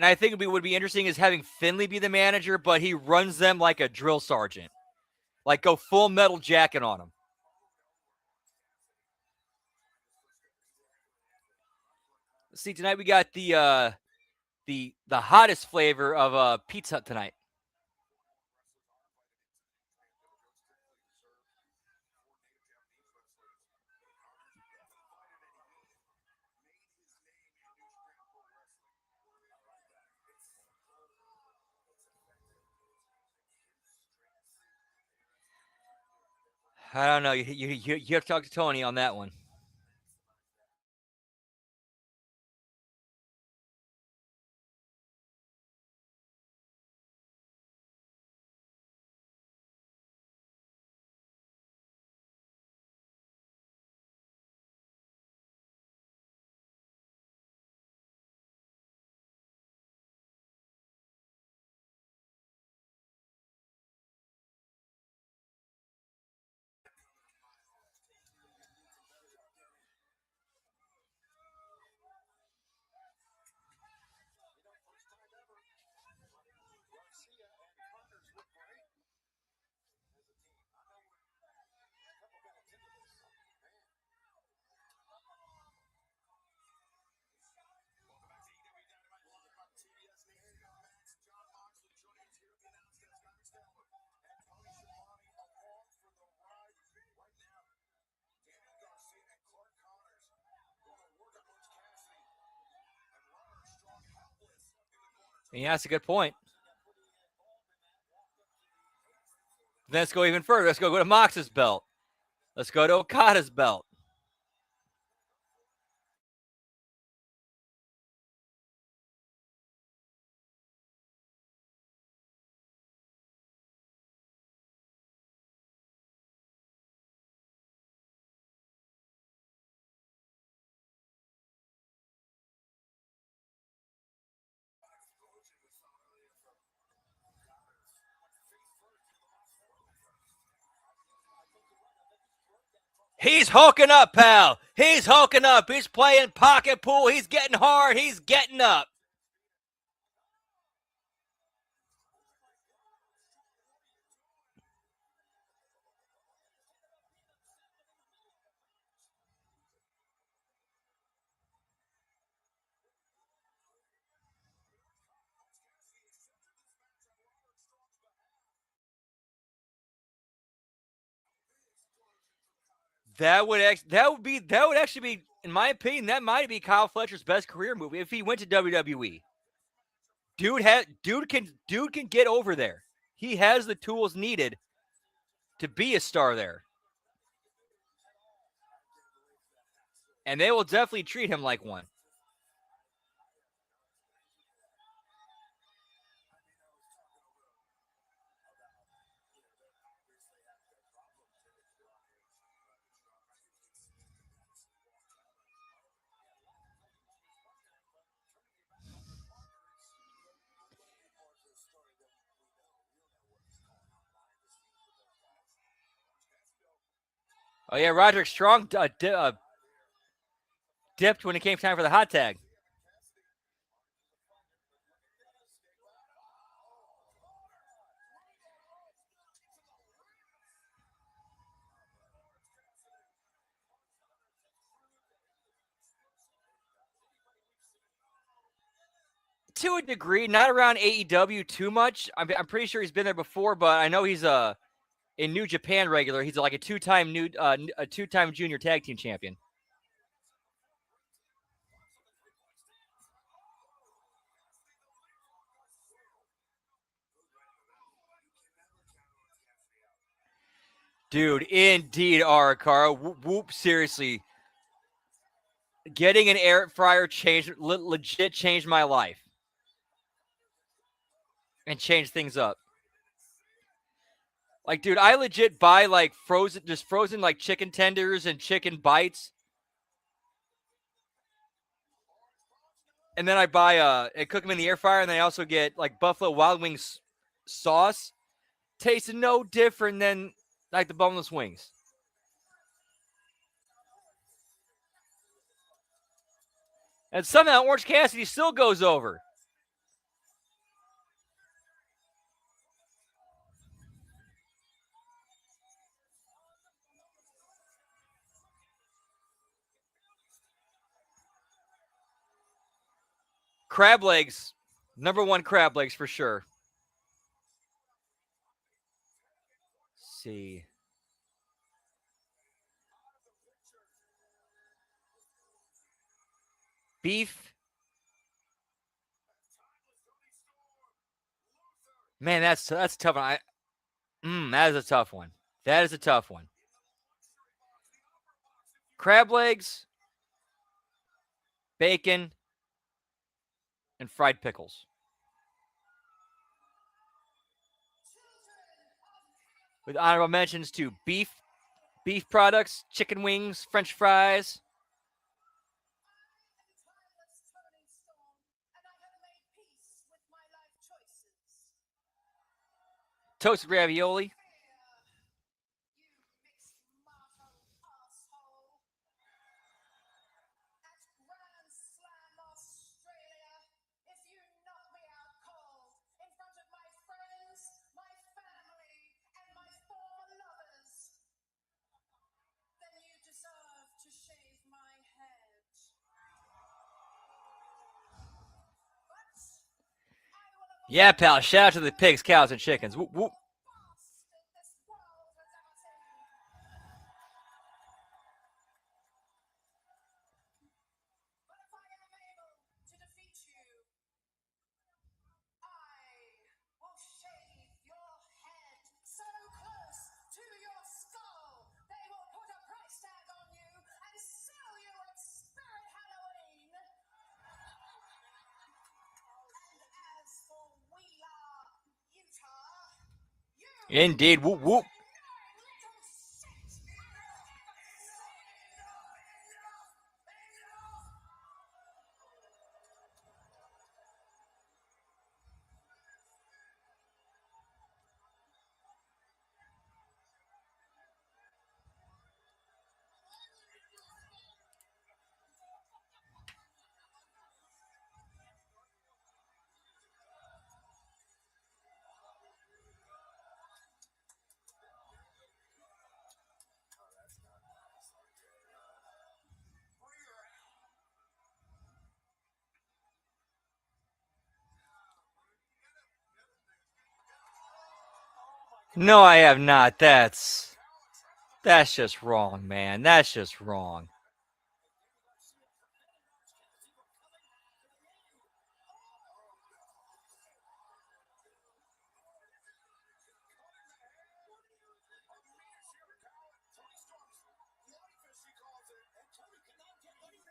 I think would be interesting is having Finley be the manager, but he runs them like a drill sergeant. Like go full metal jacket on him. See, tonight we got the hottest flavor of pizza tonight. I don't know. You have to talk to Tony on that one. Yeah, that's a good point. Then let's go even further. Let's go to Mox's belt. Let's go to Okada's belt. He's hulking up, pal. He's hulking up. He's playing pocket pool. He's getting hard. He's getting up. That would actually be, in my opinion, that might be Kyle Fletcher's best career movie if he went to WWE. Dude can get over there. He has the tools needed to be a star there. And they will definitely treat him like one. Oh yeah, Roderick Strong dipped when it came time for the hot tag. To a degree, not around AEW too much. I'm pretty sure he's been there before, but I know he's a New Japan regular. He's like a two-time junior tag team champion. Dude, indeed, Arakara. Whoop, seriously. Getting an air fryer legit changed my life. And changed things up. Like, dude, I legit buy like frozen like chicken tenders and chicken bites. And then I buy and cook them in the air fryer, and then I also get like Buffalo Wild Wings sauce. Tastes no different than like the boneless wings. And somehow Orange Cassidy still goes over. Crab legs, number one crab legs for sure. Let's see. Beef. Man, that's a tough one. That is a tough one. That is a tough one. Crab legs, bacon, and fried pickles. With honorable mentions to beef products, chicken wings, French fries. Toasted ravioli. Yeah, pal. Shout out to the pigs, cows, and chickens. Whoop, whoop. Indeed. Whoop, whoop. No, I have not. That's just wrong, man. That's just wrong.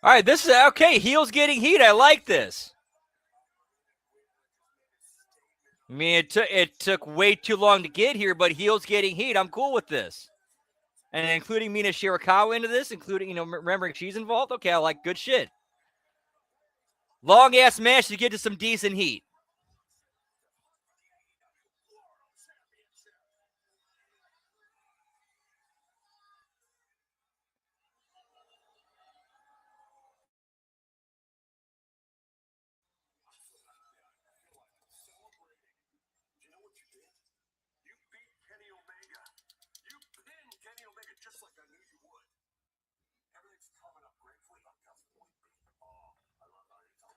All right, this is okay. Heels getting heat. I like this. I mean, it took way too long to get here, but heels getting heat. I'm cool with this. And including Mina Shirakawa into this, including, remembering she's involved. Okay, I like good shit. Long ass match to get to some decent heat. You know what you did? You beat Kenny Omega. You pinned Kenny Omega just like I knew you would. Everything's coming up great for you. Oh, I love how you talk.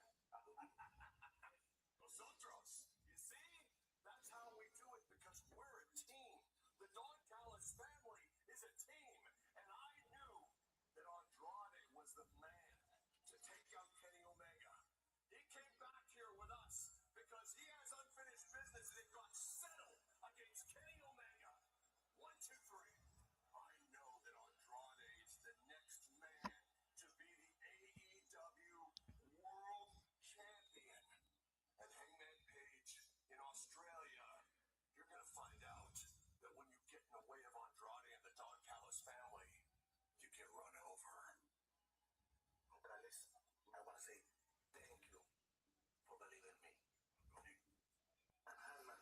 Nosotros. You see? That's how we do it because we're a team. The Don Callis family is a team. And I knew that Andrade was the man to take out Kenny Omega. He came back here with us because he has unfinished business that got settled against Kenny Omega. 1, 2, 3. I know that Andrade is the next man to be the AEW World Champion. And Hangman Page in Australia, you're going to find out that when you get in the way of Andrade and the Don Callis family, you get run over. Morales, I want to say thank you for believing me. Alma,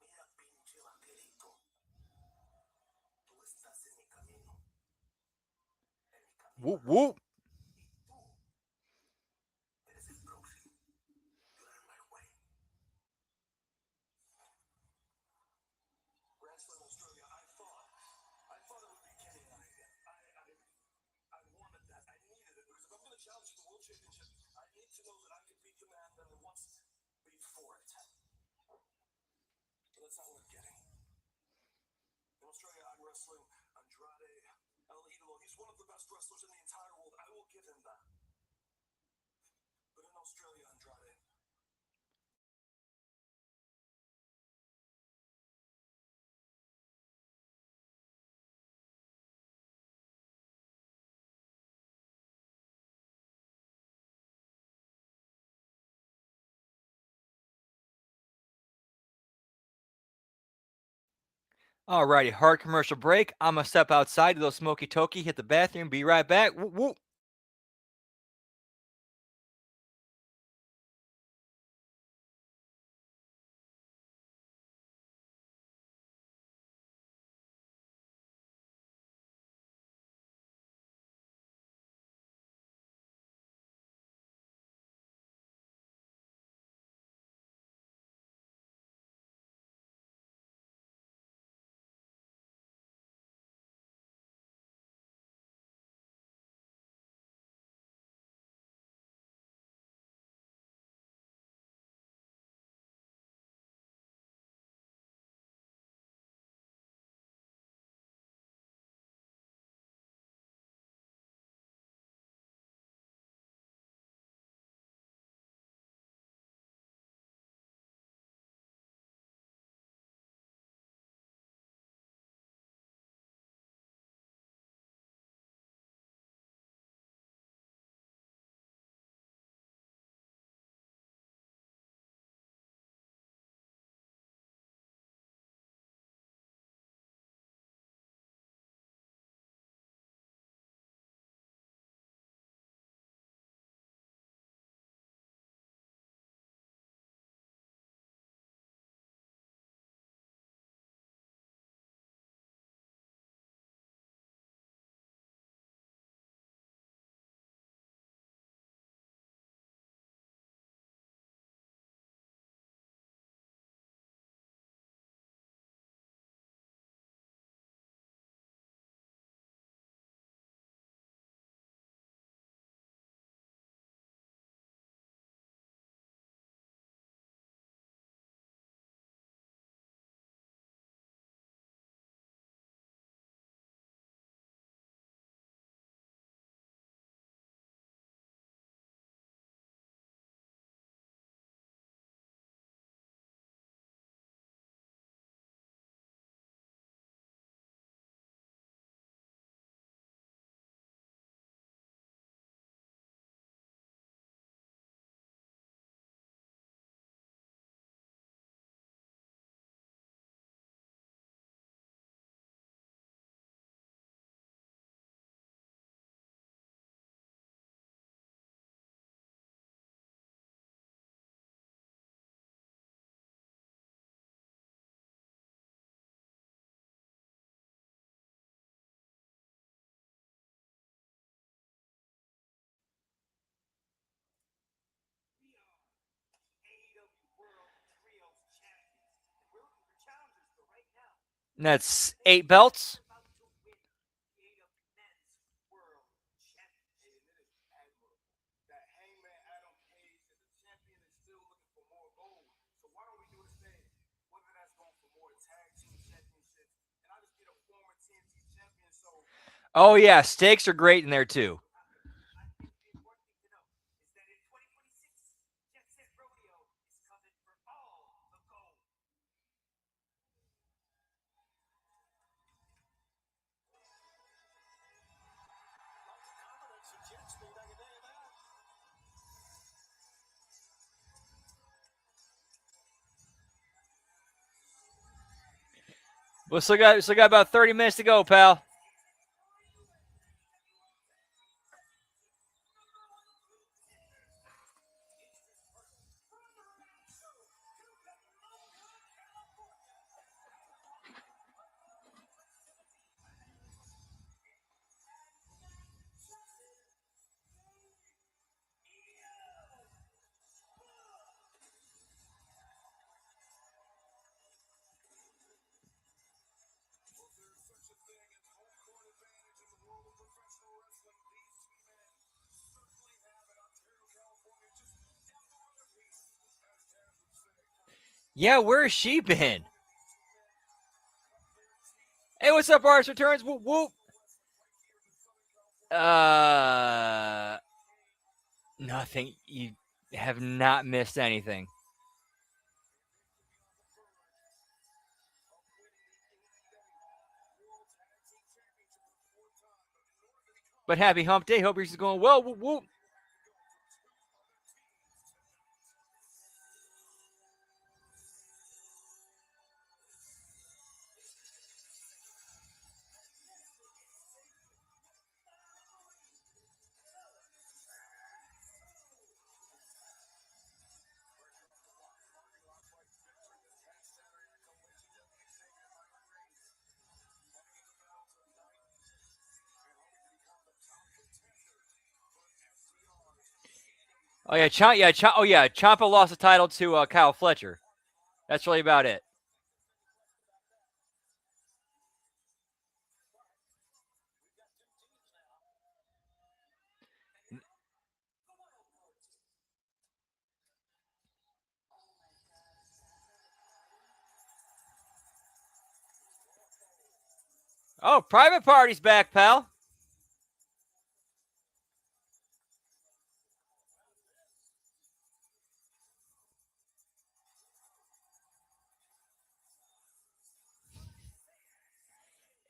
mira pinche vaquerito. Tú estás en mi camino. En mi camino. Whoop, whoop. Eres el próximo. You're in my way. Wrestling Australia, I thought it would be Kenny and I wanted that. I needed it because if I'm going to challenge the World Championship, I need to know that I can beat the man that I once beat for it. But that's not what I'm getting. In Australia, I'm wrestling Andrade El Idolo. He's one of the best wrestlers in the entire world. I will give him that. But in Australia, Andrade, Alrighty, hard commercial break. I'm gonna step outside to those smoky toki, hit the bathroom, be right back. Whoop, whoop. And that's 8 belts. That Hangman Adam Page as a champion is still looking for more gold. So why don't we do the same? Whether that's going for more tag team championships, and I just get a former TNT champion. So Oh, yeah. Stakes are great in there, too. I think the important thing to know is that in 2026, Jet Set Rodeo is coming for all the gold. Lots of confidence in Jet Speed, I can tell you that. We still got about 30 minutes to go, pal. Yeah, where's she been? Hey, what's up, Artist Returns? Whoop, whoop. Nothing. You have not missed anything. But happy hump day. Hope yours is going well. Whoop, whoop. Oh yeah, Ciampa lost the title to Kyle Fletcher. That's really about it. Oh, Private Party's back, pal.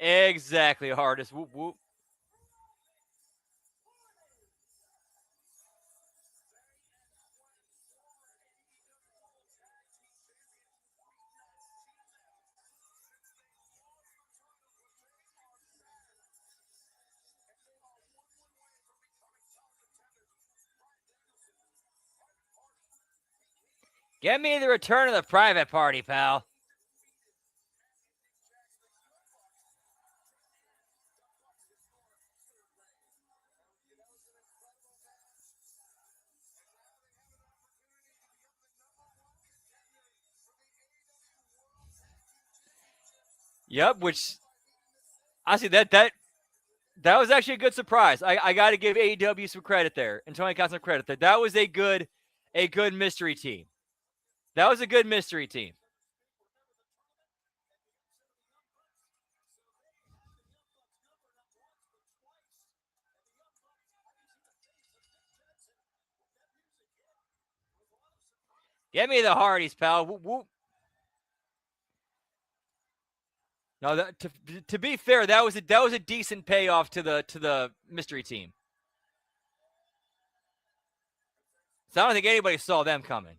Exactly, hardest. Whoop whoop. Get me the return of the Private Party, pal. Yep, which honestly that was actually a good surprise. I got to give AEW some credit there, and Tony Khan some credit there. That was a good mystery team. That was a good mystery team. Get me the Hardys, pal. Whoop, whoop. No, to be fair, that was a decent payoff to the mystery team. So I don't think anybody saw them coming.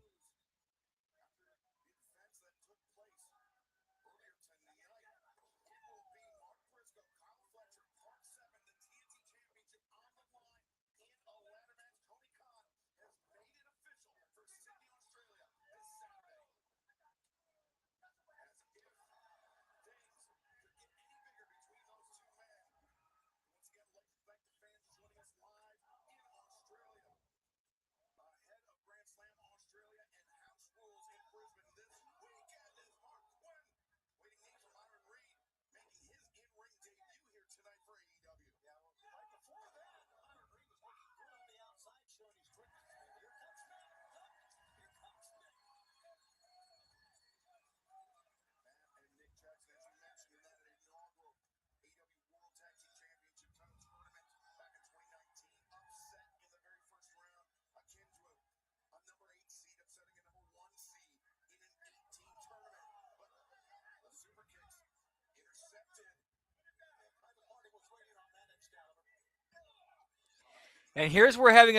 And here's where having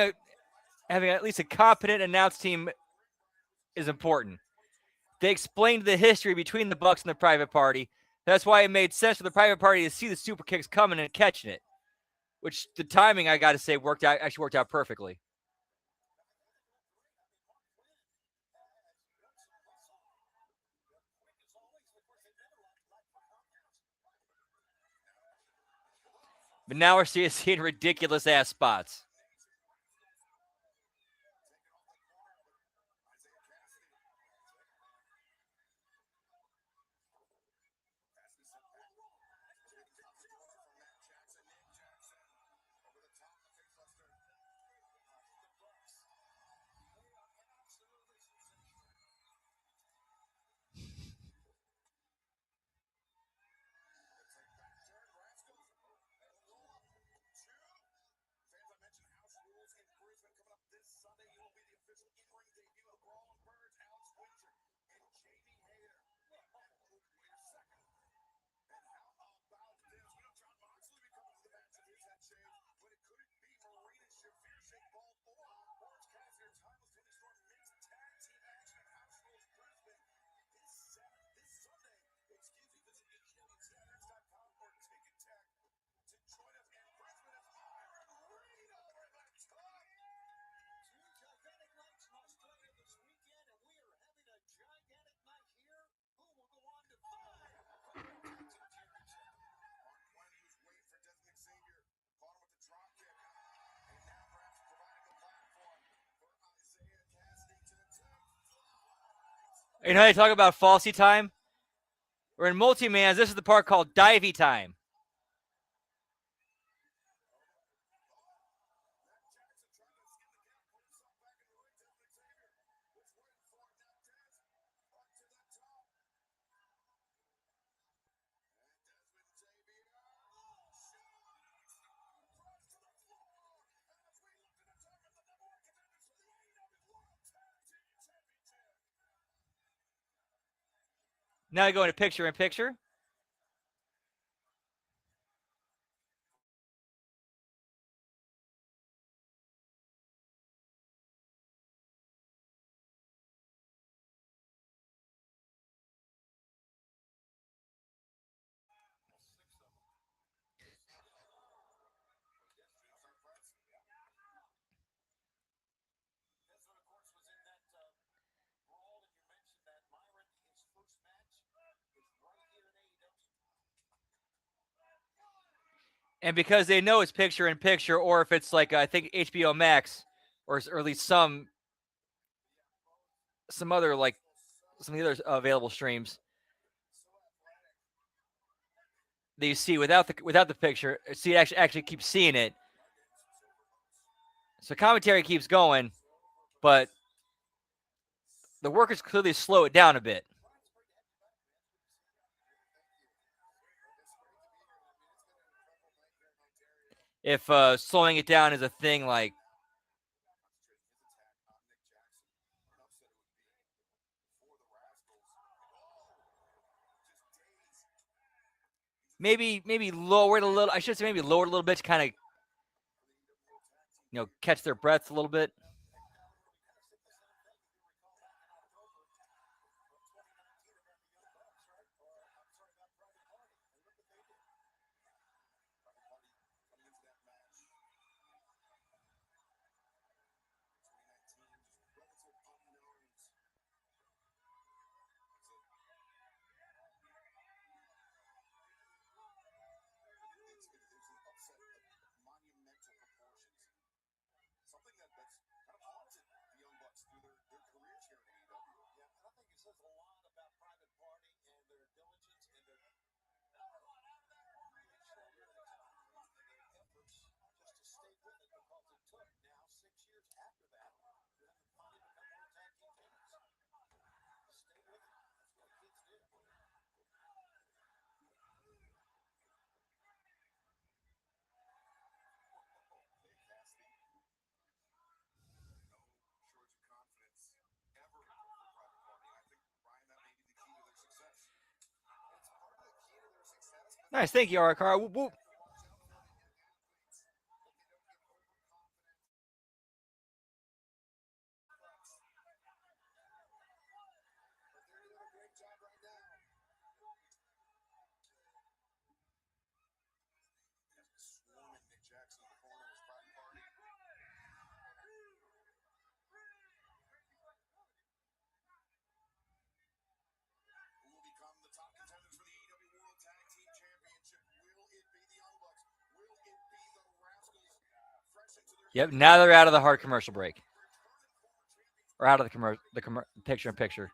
at least a competent announce team is important. They explained the history between the Bucks and the Private Party. That's why it made sense for the Private Party to see the super kicks coming and catching it. Which the timing, I got to say, actually worked out perfectly. But now we're seeing ridiculous ass spots. You know how they talk about falsy time? Or in multi-mans, this is the part called divey time. Now they go into picture in picture. And because they know it's picture in picture, or if it's like I think HBO Max, or at least some other like some of the other available streams that you see without the picture, see it actually keep seeing it. So commentary keeps going, but the workers clearly slow it down a bit. If slowing it down is a thing, like maybe lower it a little. I should say maybe lower it a little bit to kind of catch their breath a little bit. Nice, thank you, Arakara. Whoop, whoop. Yep. Now they're out of the hard commercial break, or out of the picture in picture.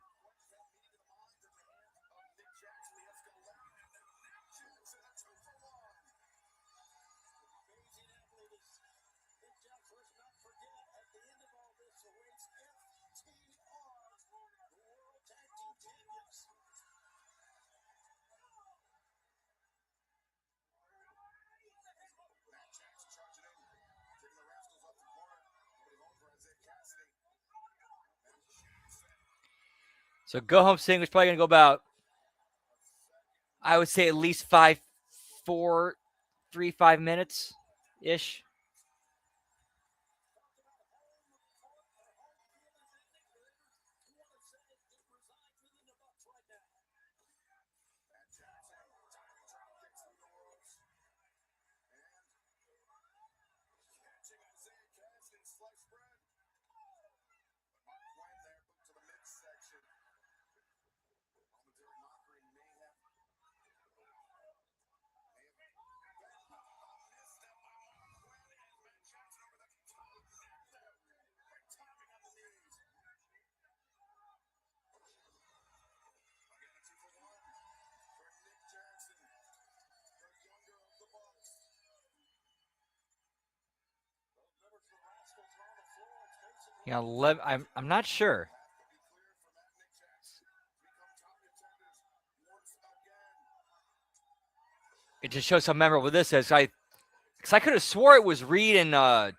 So go home singles probably gonna go about, I would say, at least 5 minutes ish. You know, I'm not sure. It just shows how memorable this is. Because I could have swore it was Reed and Dez.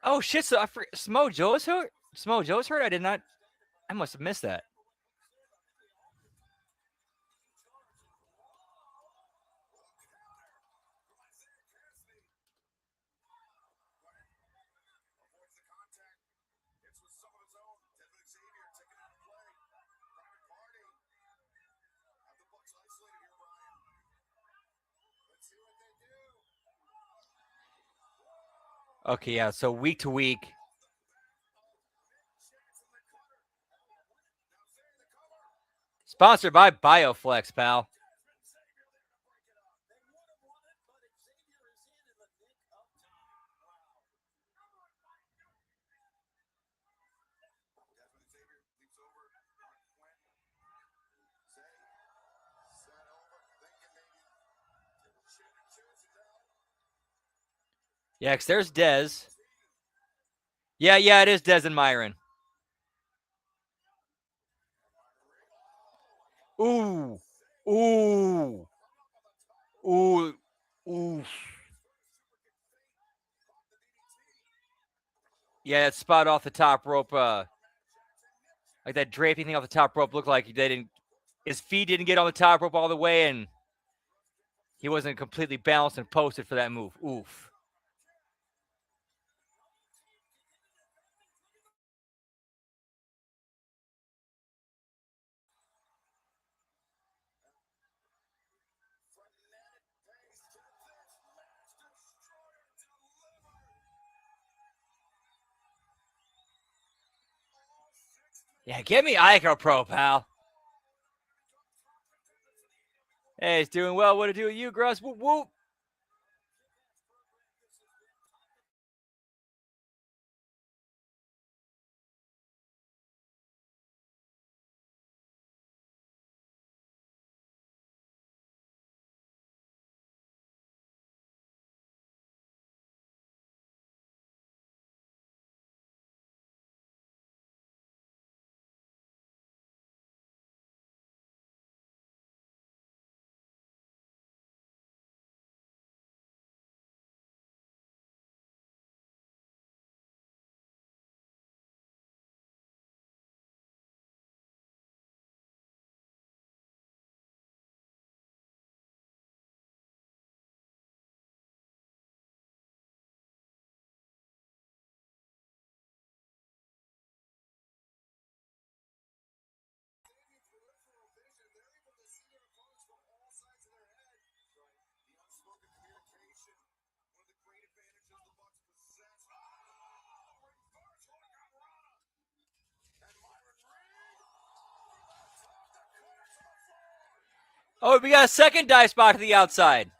Oh shit! So Smo Joe's hurt. Smo Joe's hurt. I did not. I must have missed that. Okay, yeah. So week to week. Sponsored by Bioflex, pal. Yeah, because there's Dez. Yeah, it is Dez and Myron. Ooh. Ooh. Ooh. Ooh. Yeah, that spot off the top rope, like that draping thing off the top rope looked like his feet didn't get on the top rope all the way, and he wasn't completely balanced and posted for that move. Oof. Yeah, get me Ico Pro, pal. Hey, it's doing well. What to do with you, Gruss? Whoop, whoop. Oh, we got a second dive spot to the outside.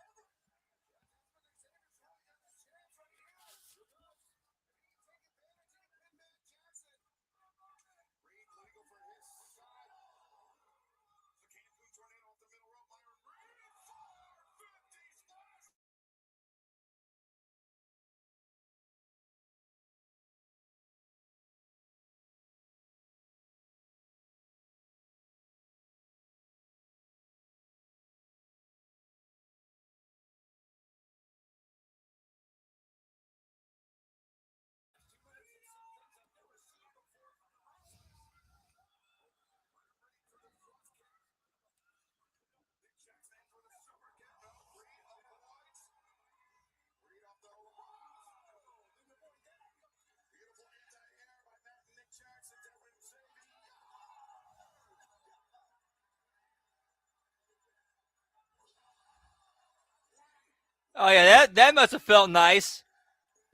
Oh yeah, that must have felt nice.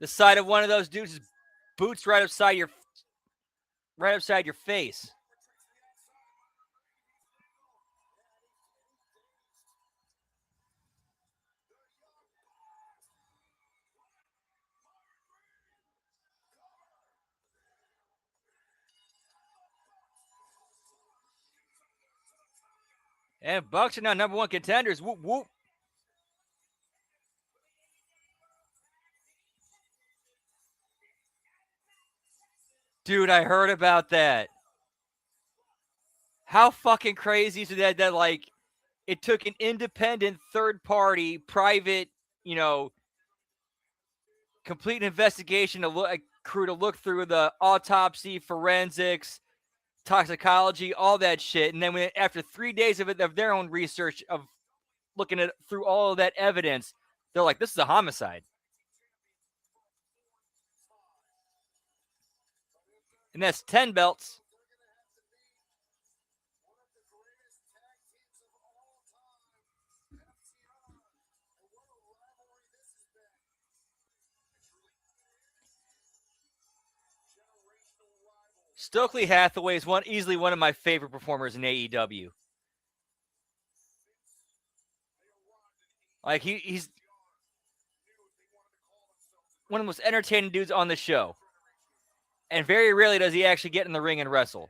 The side of one of those dudes' boots right upside your face. And Bucks are now number one contenders. Whoop whoop. Dude, I heard about that. How fucking crazy is that like it took an independent third party private, complete investigation to look crew to look through the autopsy, forensics, toxicology, all that shit. And then after 3 days of their own research of looking at through all of that evidence, they're like, this is a homicide. And that's 10 belts. Stokely Hathaway is easily one of my favorite performers in AEW. Like he's one of the most entertaining dudes on the show. And very rarely does he actually get in the ring and wrestle.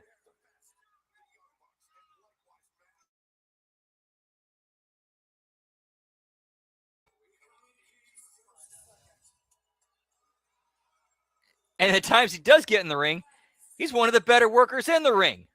And at times he does get in the ring, he's one of the better workers in the ring.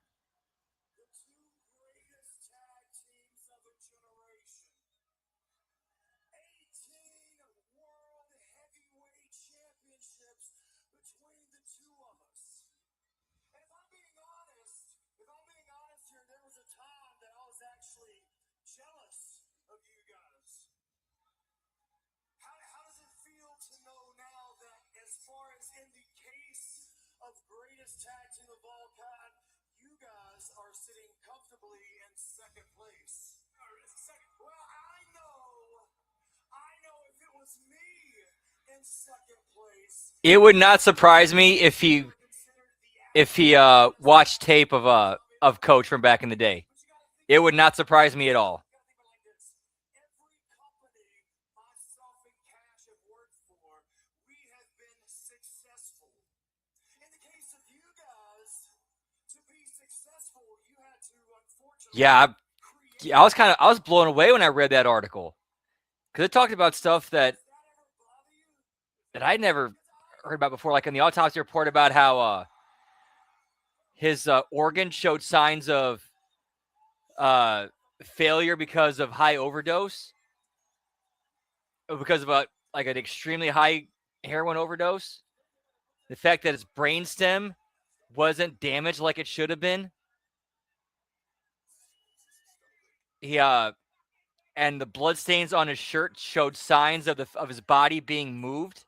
Tag team of all kind, you guys are sitting comfortably in second place. Well, I know if it was me in second place. It would not surprise me if he watched tape of Coach from back in the day. It would not surprise me at all. Yeah, I was blown away when I read that article because it talked about stuff that I never heard about before, like in the autopsy report about how his organ showed signs of failure because of high overdose, or because of like an extremely high heroin overdose. The fact that his brainstem wasn't damaged like it should have been. He and the bloodstains on his shirt showed signs of his body being moved.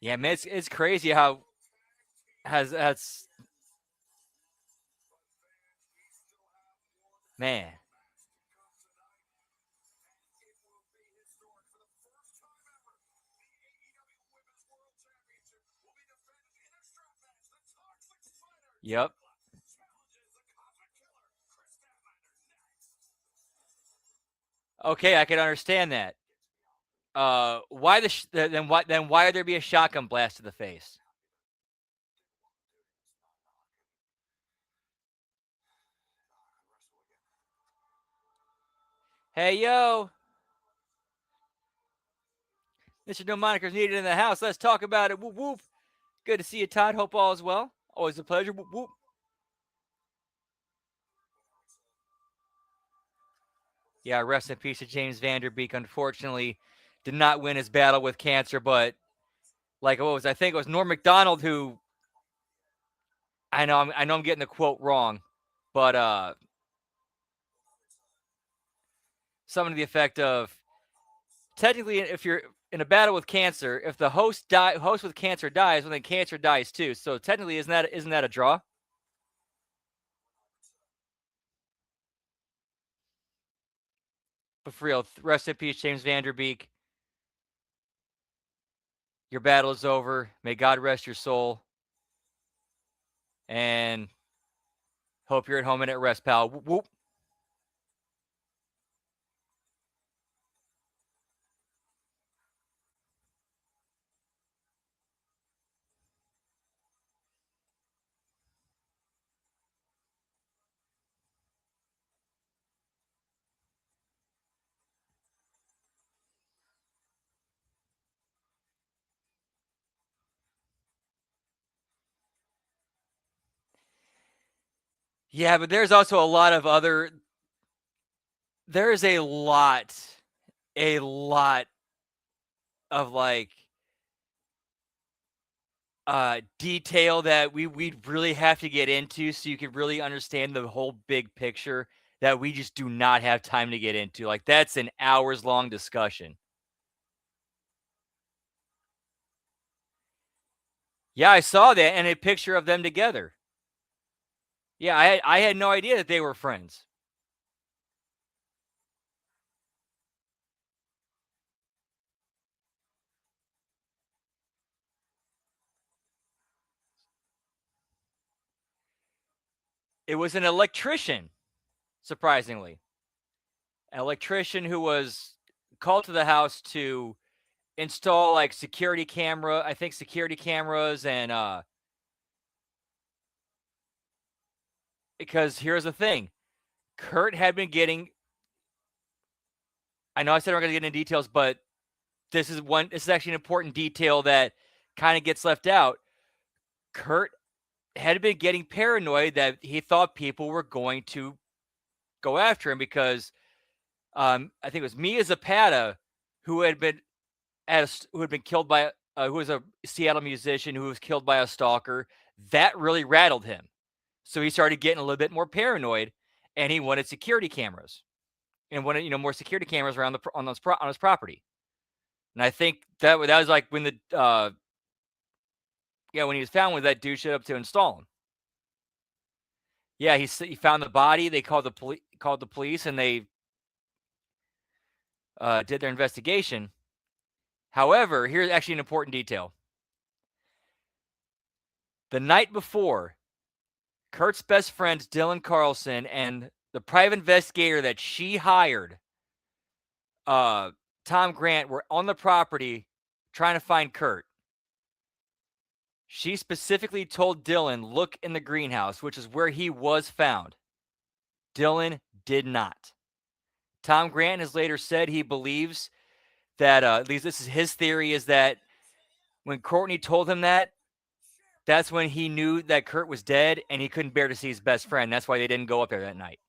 Yeah, man, it's crazy how that's man. Yep. Okay, I can understand that. Why then why would there be a shotgun blast to the face? Hey yo, Mr. No Monikers needed in the house. Let's talk about it. Whoop whoop. Good to see you, Todd. Hope all is well. Always a pleasure. Whoop whoop. Yeah, rest in peace to James Vanderbeek. Unfortunately, did not win his battle with cancer, but like what was I think it was Norm Macdonald who I know I'm getting the quote wrong, but something to the effect of technically if you're in a battle with cancer, if the host with cancer dies, well then cancer dies too. So technically isn't that a draw? But for real, rest in peace, James Vanderbeek. Your battle is over. May God rest your soul. And hope you're at home and at rest, pal. Whoop, whoop. Yeah, but there's also a lot of other. There's a lot of like detail that we'd really have to get into so you could really understand the whole big picture that we just do not have time to get into. Like that's an hours long discussion. Yeah, I saw that and a picture of them together. Yeah, I had no idea that they were friends. It was an electrician, surprisingly. An electrician who was called to the house to install like security cameras and because here's the thing. Kurt had been getting I know I said we're going to get into details, but this is actually an important detail that kind of gets left out. Kurt had been getting paranoid that he thought people were going to go after him because I think it was Mia Zapata who had been killed by who was a Seattle musician who was killed by a stalker. That really rattled him. So he started getting a little bit more paranoid, and he wanted security cameras and wanted more security cameras around on his property. And I think that was like when when he was found with that dude showed up to install him. Yeah, he found the body. They called the police, and they did their investigation. However, here's actually an important detail. The night before, Kurt's best friends Dylan Carlson and the private investigator that she hired, Tom Grant, were on the property trying to find Kurt. She specifically told Dylan, look in the greenhouse, which is where he was found. Dylan did not. Tom Grant has later said he believes that, at least this is his theory, is that when Courtney told him that, that's when he knew that Kurt was dead and he couldn't bear to see his best friend. That's why they didn't go up there that night.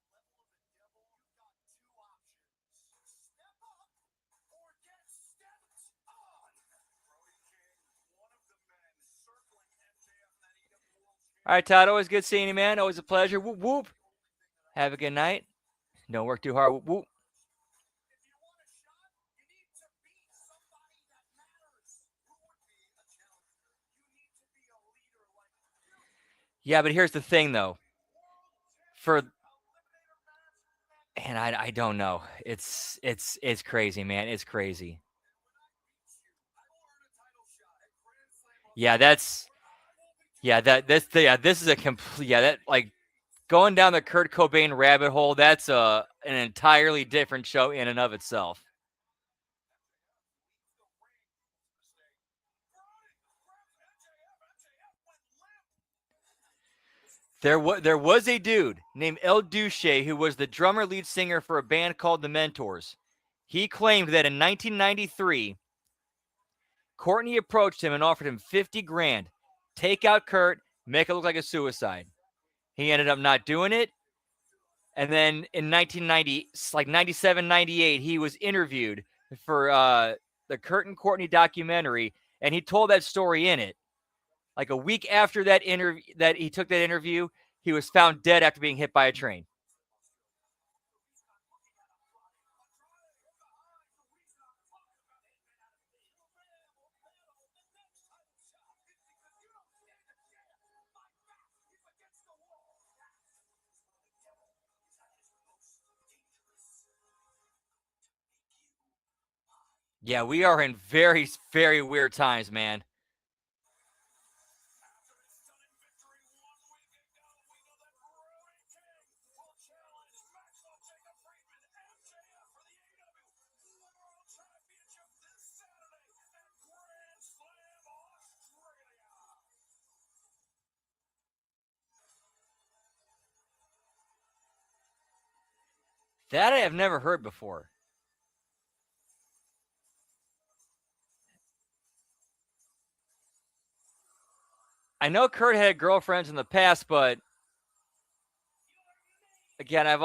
All right, Todd, always good seeing you, man. Always a pleasure. Whoop, whoop. Have a good night. Don't work too hard. Whoop, whoop. Yeah, but here's the thing, though. And I don't know. It's crazy, man. It's crazy. Yeah, this is a complete that like going down the Kurt Cobain rabbit hole. That's an entirely different show in and of itself. There was a dude named El Duche who was the drummer lead singer for a band called the Mentors. He claimed that in 1993, Courtney approached him and offered him 50 grand, take out Kurt, make it look like a suicide. He ended up not doing it. And then in 1990, like 97, 98, he was interviewed for the Kurt and Courtney documentary, and he told that story in it. Like a week after that interview, that he took that interview, he was found dead after being hit by a train. Yeah, we are in very, very weird times, man. That I have never heard before. I know Kurt had girlfriends in the past, but again, I've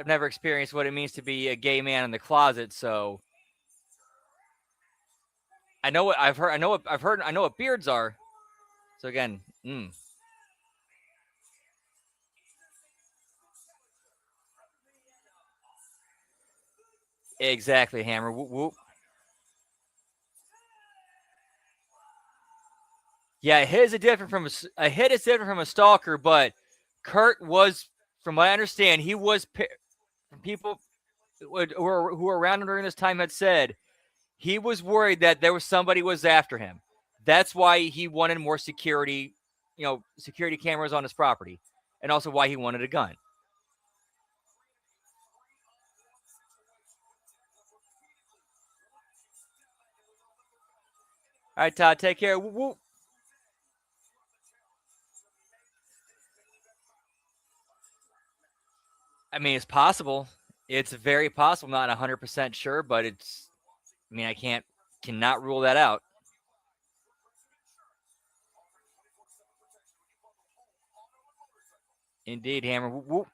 never experienced what it means to be a gay man in the closet, so I know what I've heard. I know what beards are. So again, exactly, Hammer. Whoop, whoop. Yeah, a hit is different from a stalker, but Kurt was, from what I understand, he was people who were around him during this time had said he was worried that there was somebody was after him. That's why he wanted more security, security cameras on his property, and also why he wanted a gun. All right, Todd, take care. Woo, woo. I mean, it's possible. It's very possible. Not 100% sure, but it's. I mean, cannot rule that out. Indeed, Hammer. Woo, woo.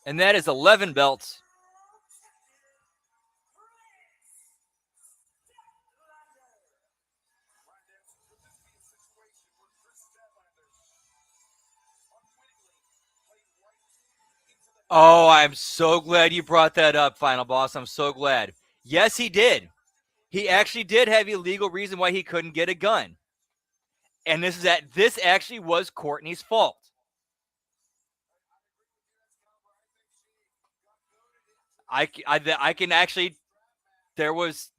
And that is 11 belts. Oh, I'm so glad you brought that up, Final Boss. I'm so glad. Yes, he did. He actually did have a legal reason why he couldn't get a gun. And this actually was Courtney's fault. I can actually there was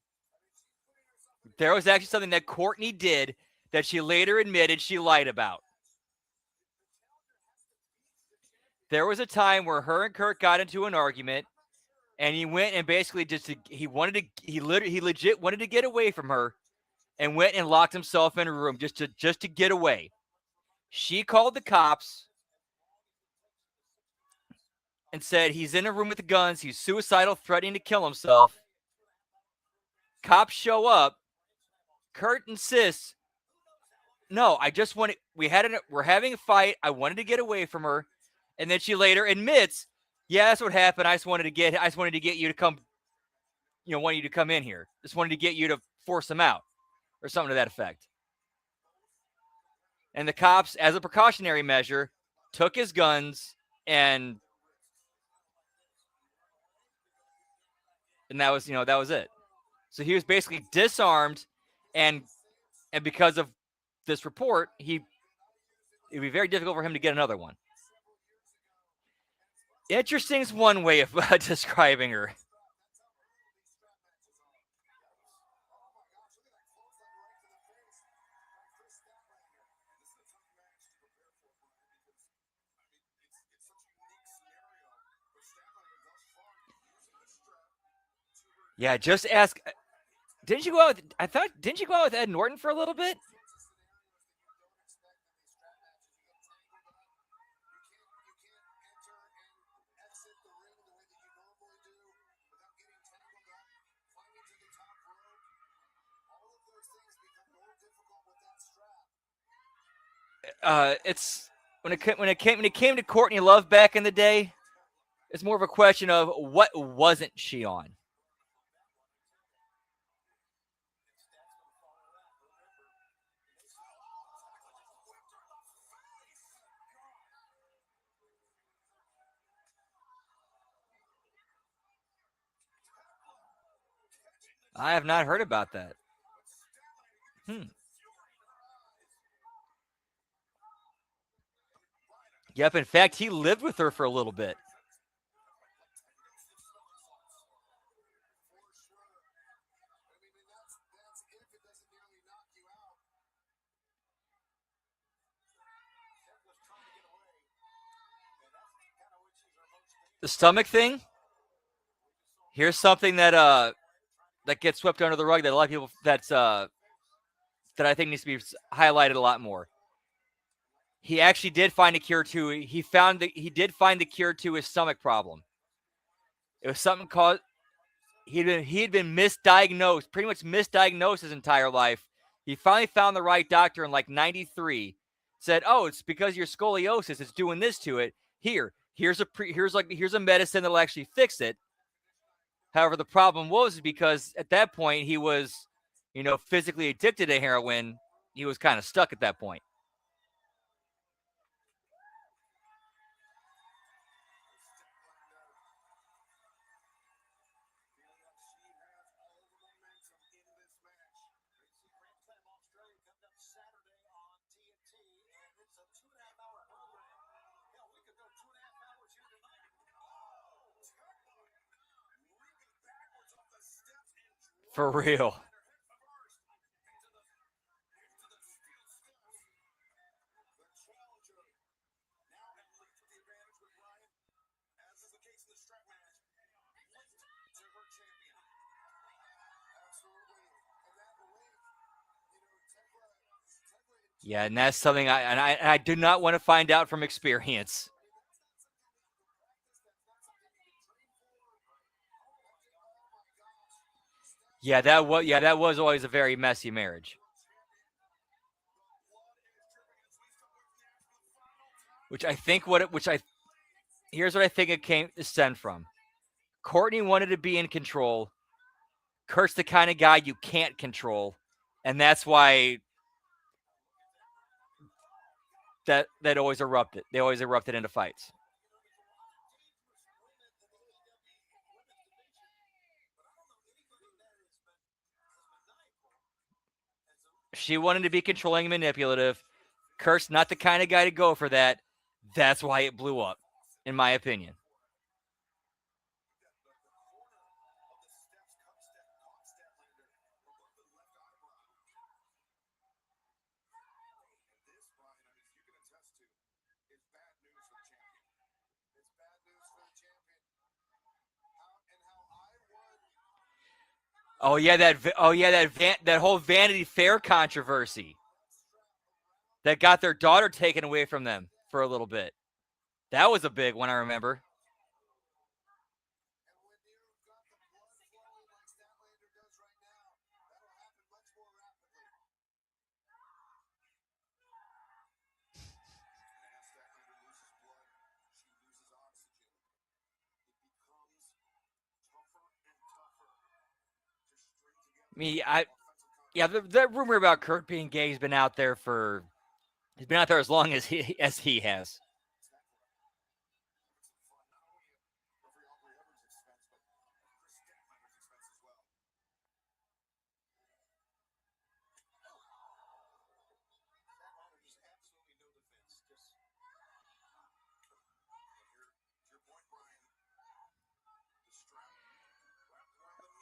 actually something that Courtney did that she later admitted she lied about. There was a time where her and Kurt got into an argument, and he went and basically he legit wanted to get away from her, and went and locked himself in a room just to get away. She called the cops and said he's in a room with the guns, he's suicidal, threatening to kill himself. Cops show up. Kurt insists, "No, I just wanted we're having a fight. I wanted to get away from her." And then she later admits, yeah, that's what happened. I just wanted to get you to come, want you to come in here. Just wanted to get you to force him out or something to that effect. And the cops, as a precautionary measure, took his guns and that was, that was it. So he was basically disarmed, and because of this report, it'd be very difficult for him to get another one. Interesting is one way of describing her. Yeah, just ask. Didn't you go out with, didn't you go out with Ed Norton for a little bit? It's when it came to Courtney Love back in the day, it's more of a question of what wasn't she on? I have not heard about that. Yep, in fact, he lived with her for a little bit. The stomach thing. Here's something that gets swept under the rug that a lot of people that I think needs to be highlighted a lot more. He actually did find a cure to. He did find the cure to his stomach problem. It was something called. He'd been misdiagnosed, pretty much misdiagnosed his entire life. He finally found the right doctor in like '93. Said, "Oh, it's because your scoliosis is doing this to it. Here's a medicine that'll actually fix it." However, the problem was because at that point he was, physically addicted to heroin. He was kind of stuck at that point. For real. Yeah, and that's something I do not want to find out from experience. Yeah, that was always a very messy marriage. Here's what I think it stemmed from. Courtney wanted to be in control. Kurt's the kind of guy you can't control, and that's why that always erupted. They always erupted into fights. She wanted to be controlling and manipulative. Kurt's not the kind of guy to go for that. That's why it blew up, in my opinion. Oh yeah, that whole Vanity Fair controversy that got their daughter taken away from them for a little bit. That was a big one, I remember. The rumor about Kurt being gay has been out there he's been out there as long as he has.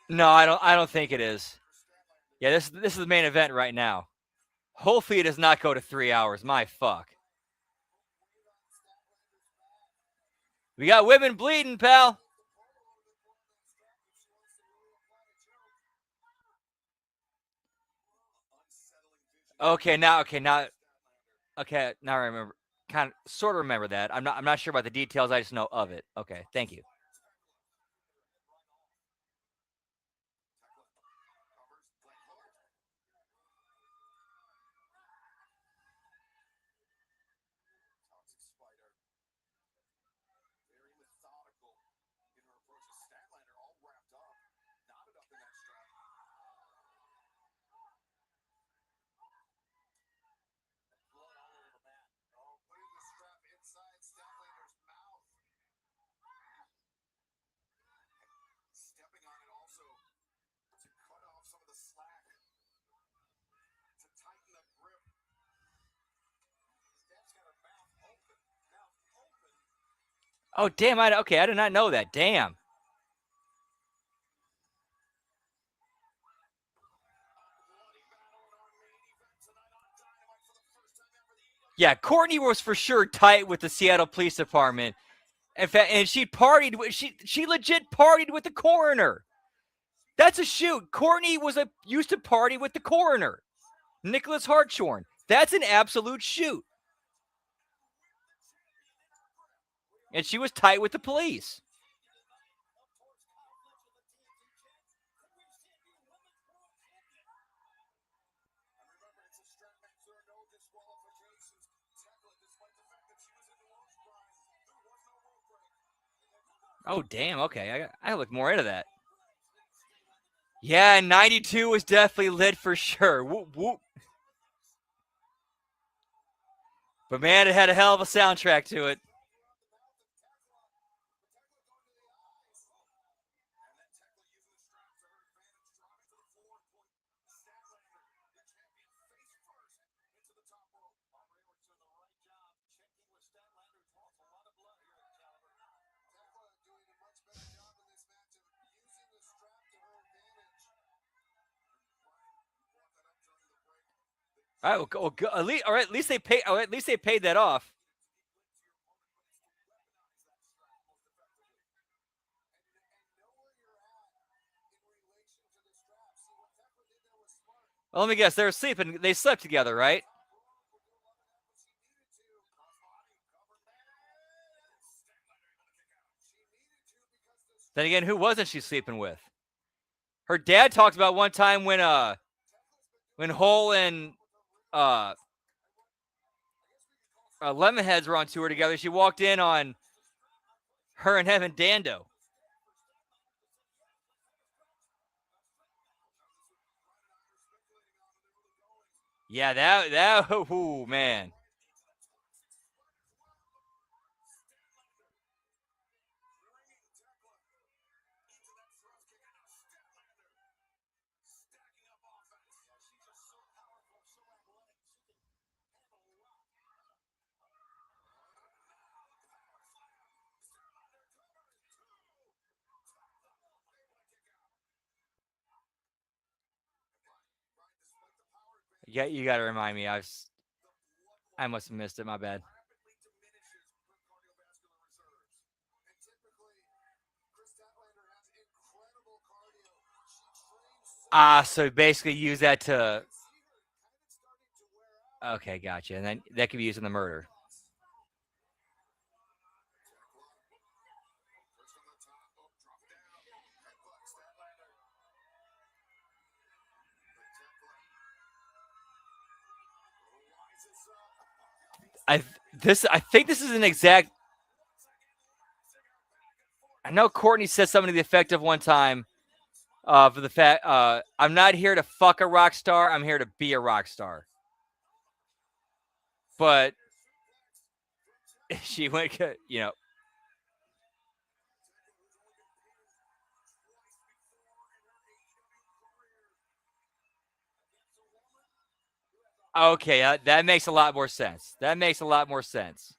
No, I don't think it is. Yeah, this is the main event right now. Hopefully it does not go to 3 hours. My fuck. We got women bleeding, pal. Okay, now I remember. Sort of remember that. I'm not sure about the details. I just know of it. Okay, thank you. Oh damn! I did not know that. Damn. Yeah, Courtney was for sure tight with the Seattle Police Department. In fact, and she partied with she legit partied with the coroner. That's a shoot. Courtney used to party with the coroner, Nicholas Hartshorn. That's an absolute shoot. And she was tight with the police. Oh damn! Okay, I look more into that. Yeah, 92 was definitely lit for sure. Whoop whoop. But man, it had a hell of a soundtrack to it. All right, well, at least they pay. At least they paid that off. Well, let me guess. They were sleeping. They slept together, right? Then again, who wasn't she sleeping with? Her dad talked about one time when Hole and Lemonheads were on tour together. She walked in on her and him and Dando. Yeah, that ooh, man. Yeah, you got to remind me. I must have missed it. My bad. So basically use that to. Okay, gotcha. And then that could be used in the murder. I think this is an exact. I know Courtney said something to the effect of one time. For the fact, I'm not here to fuck a rock star. I'm here to be a rock star. But she went, you know. Okay, that makes a lot more sense. That makes a lot more sense.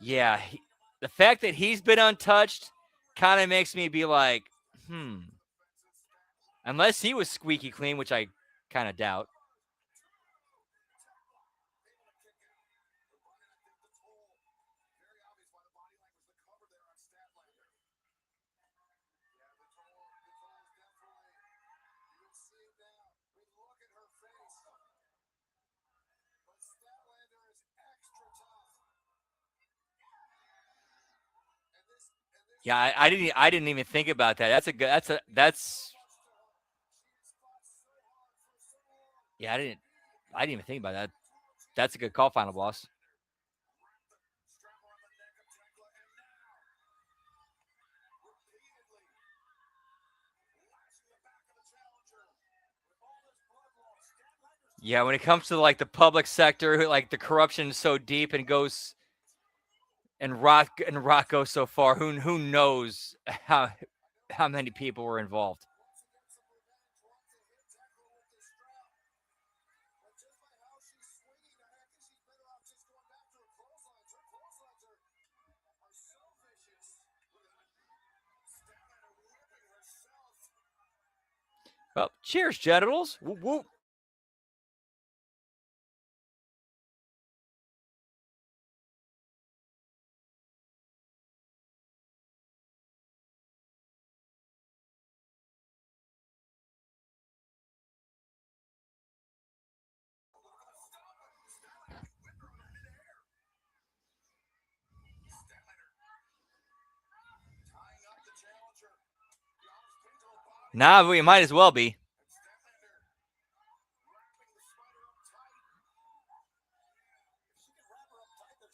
Yeah, the fact that he's been untouched kind of makes me be like, unless he was squeaky clean, which I kind of doubt. Yeah, I didn't even think about that. That's yeah, I didn't even think about that. That's a good call, final boss. Yeah, when it comes to like the public sector, like the corruption is so deep and goes and rock goes so far. Who knows how many people were involved? Well, cheers, genitals. Whoop, whoop. Nah, but we might as well be.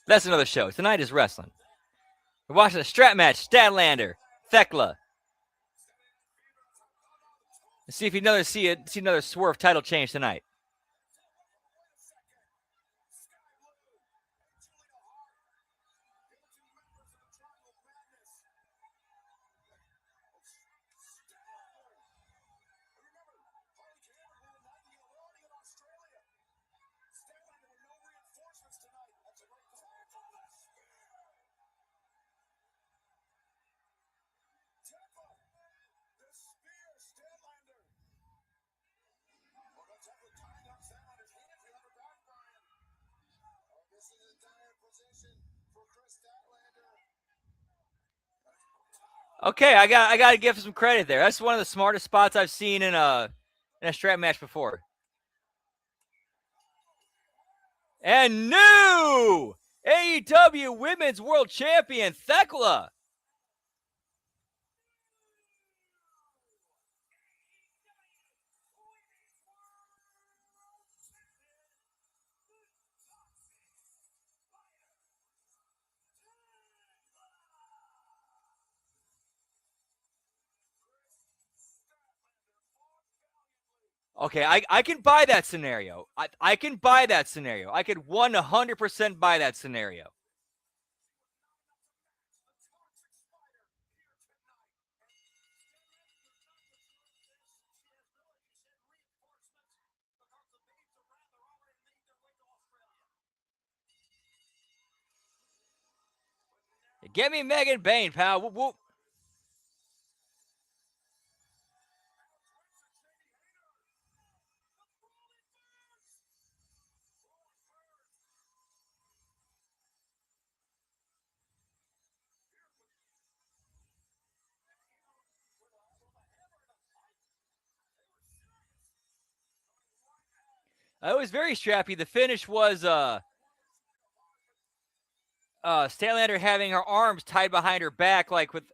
That's another show. Tonight is wrestling. We're watching a strap match. Statlander, Thekla. Let's see if you see another swerve title change tonight. Okay, I got to give some credit there. That's one of the smartest spots I've seen in a strap match before. And new AEW Women's World Champion Thekla. Okay, I can buy that scenario. I can buy that scenario. I could 100% buy that scenario. Get me Megan Bain, pal. Whoop, whoop. It was very strappy. The finish was Statlander having her arms tied behind her back, like with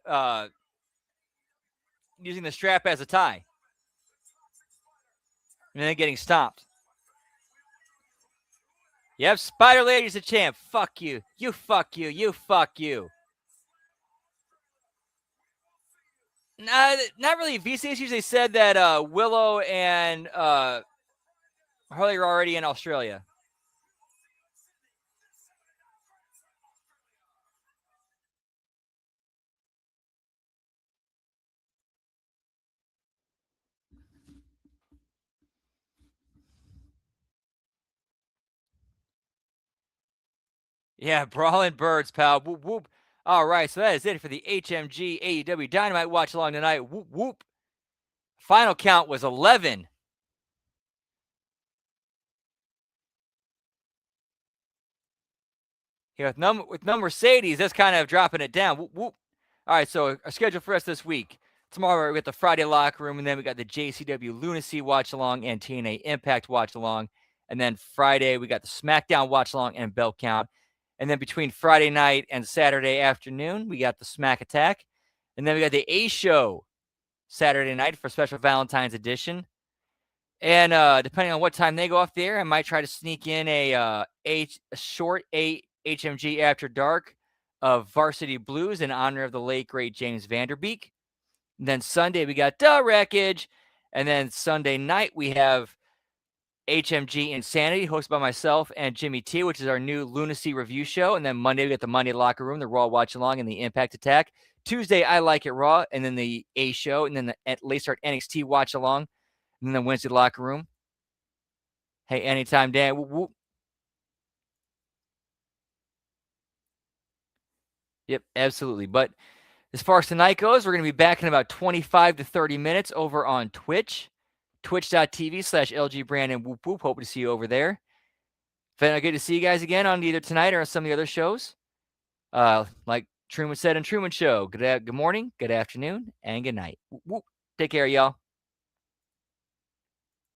using the strap as a tie, and then getting stomped. Yep, Spider Lady's a champ. Fuck you. You fuck you. You fuck you. Not really. VCS usually said that Willow and Harley are already in Australia. Yeah, brawling birds, pal. Whoop whoop. All right, so that is it for the HMG AEW Dynamite watch along tonight. Whoop whoop. Final count was 11. Yeah, with no Mercedes, that's kind of dropping it down. Whoop whoop. All right, so our schedule for us this week. Tomorrow we got the Friday Locker Room, and then we got the JCW Lunacy watch along and TNA Impact watch along. And then Friday we got the SmackDown watch along and Bell Count. And then between Friday night and Saturday afternoon, we got the Smack Attack. And then we got the A Show Saturday night for special Valentine's edition. And depending on what time they go off the air, I might try to sneak in a short HMG After Dark of Varsity Blues in honor of the late, great James Vanderbeek. And then Sunday, we got The Wreckage. And then Sunday night, we have HMG Insanity, hosted by myself and Jimmy T, which is our new Lunacy review show. And then Monday, we got the Monday Locker Room, the Raw Watch Along, and the Impact Attack. Tuesday, I Like It Raw, and then the A Show, and then the late start NXT Watch Along, and then the Wednesday Locker Room. Hey, anytime, Dan. Whoop, whoop. Yep, absolutely. But as far as tonight goes, we're going to be back in about 25 to 30 minutes over on Twitch, twitch.tv/LGBrandon whoop whoop. Hope to see you over there. Good to see you guys again on either tonight or on some of the other shows. Like Truman said in Truman Show, good morning, good afternoon, and good night. Whoop, whoop. Take care, y'all.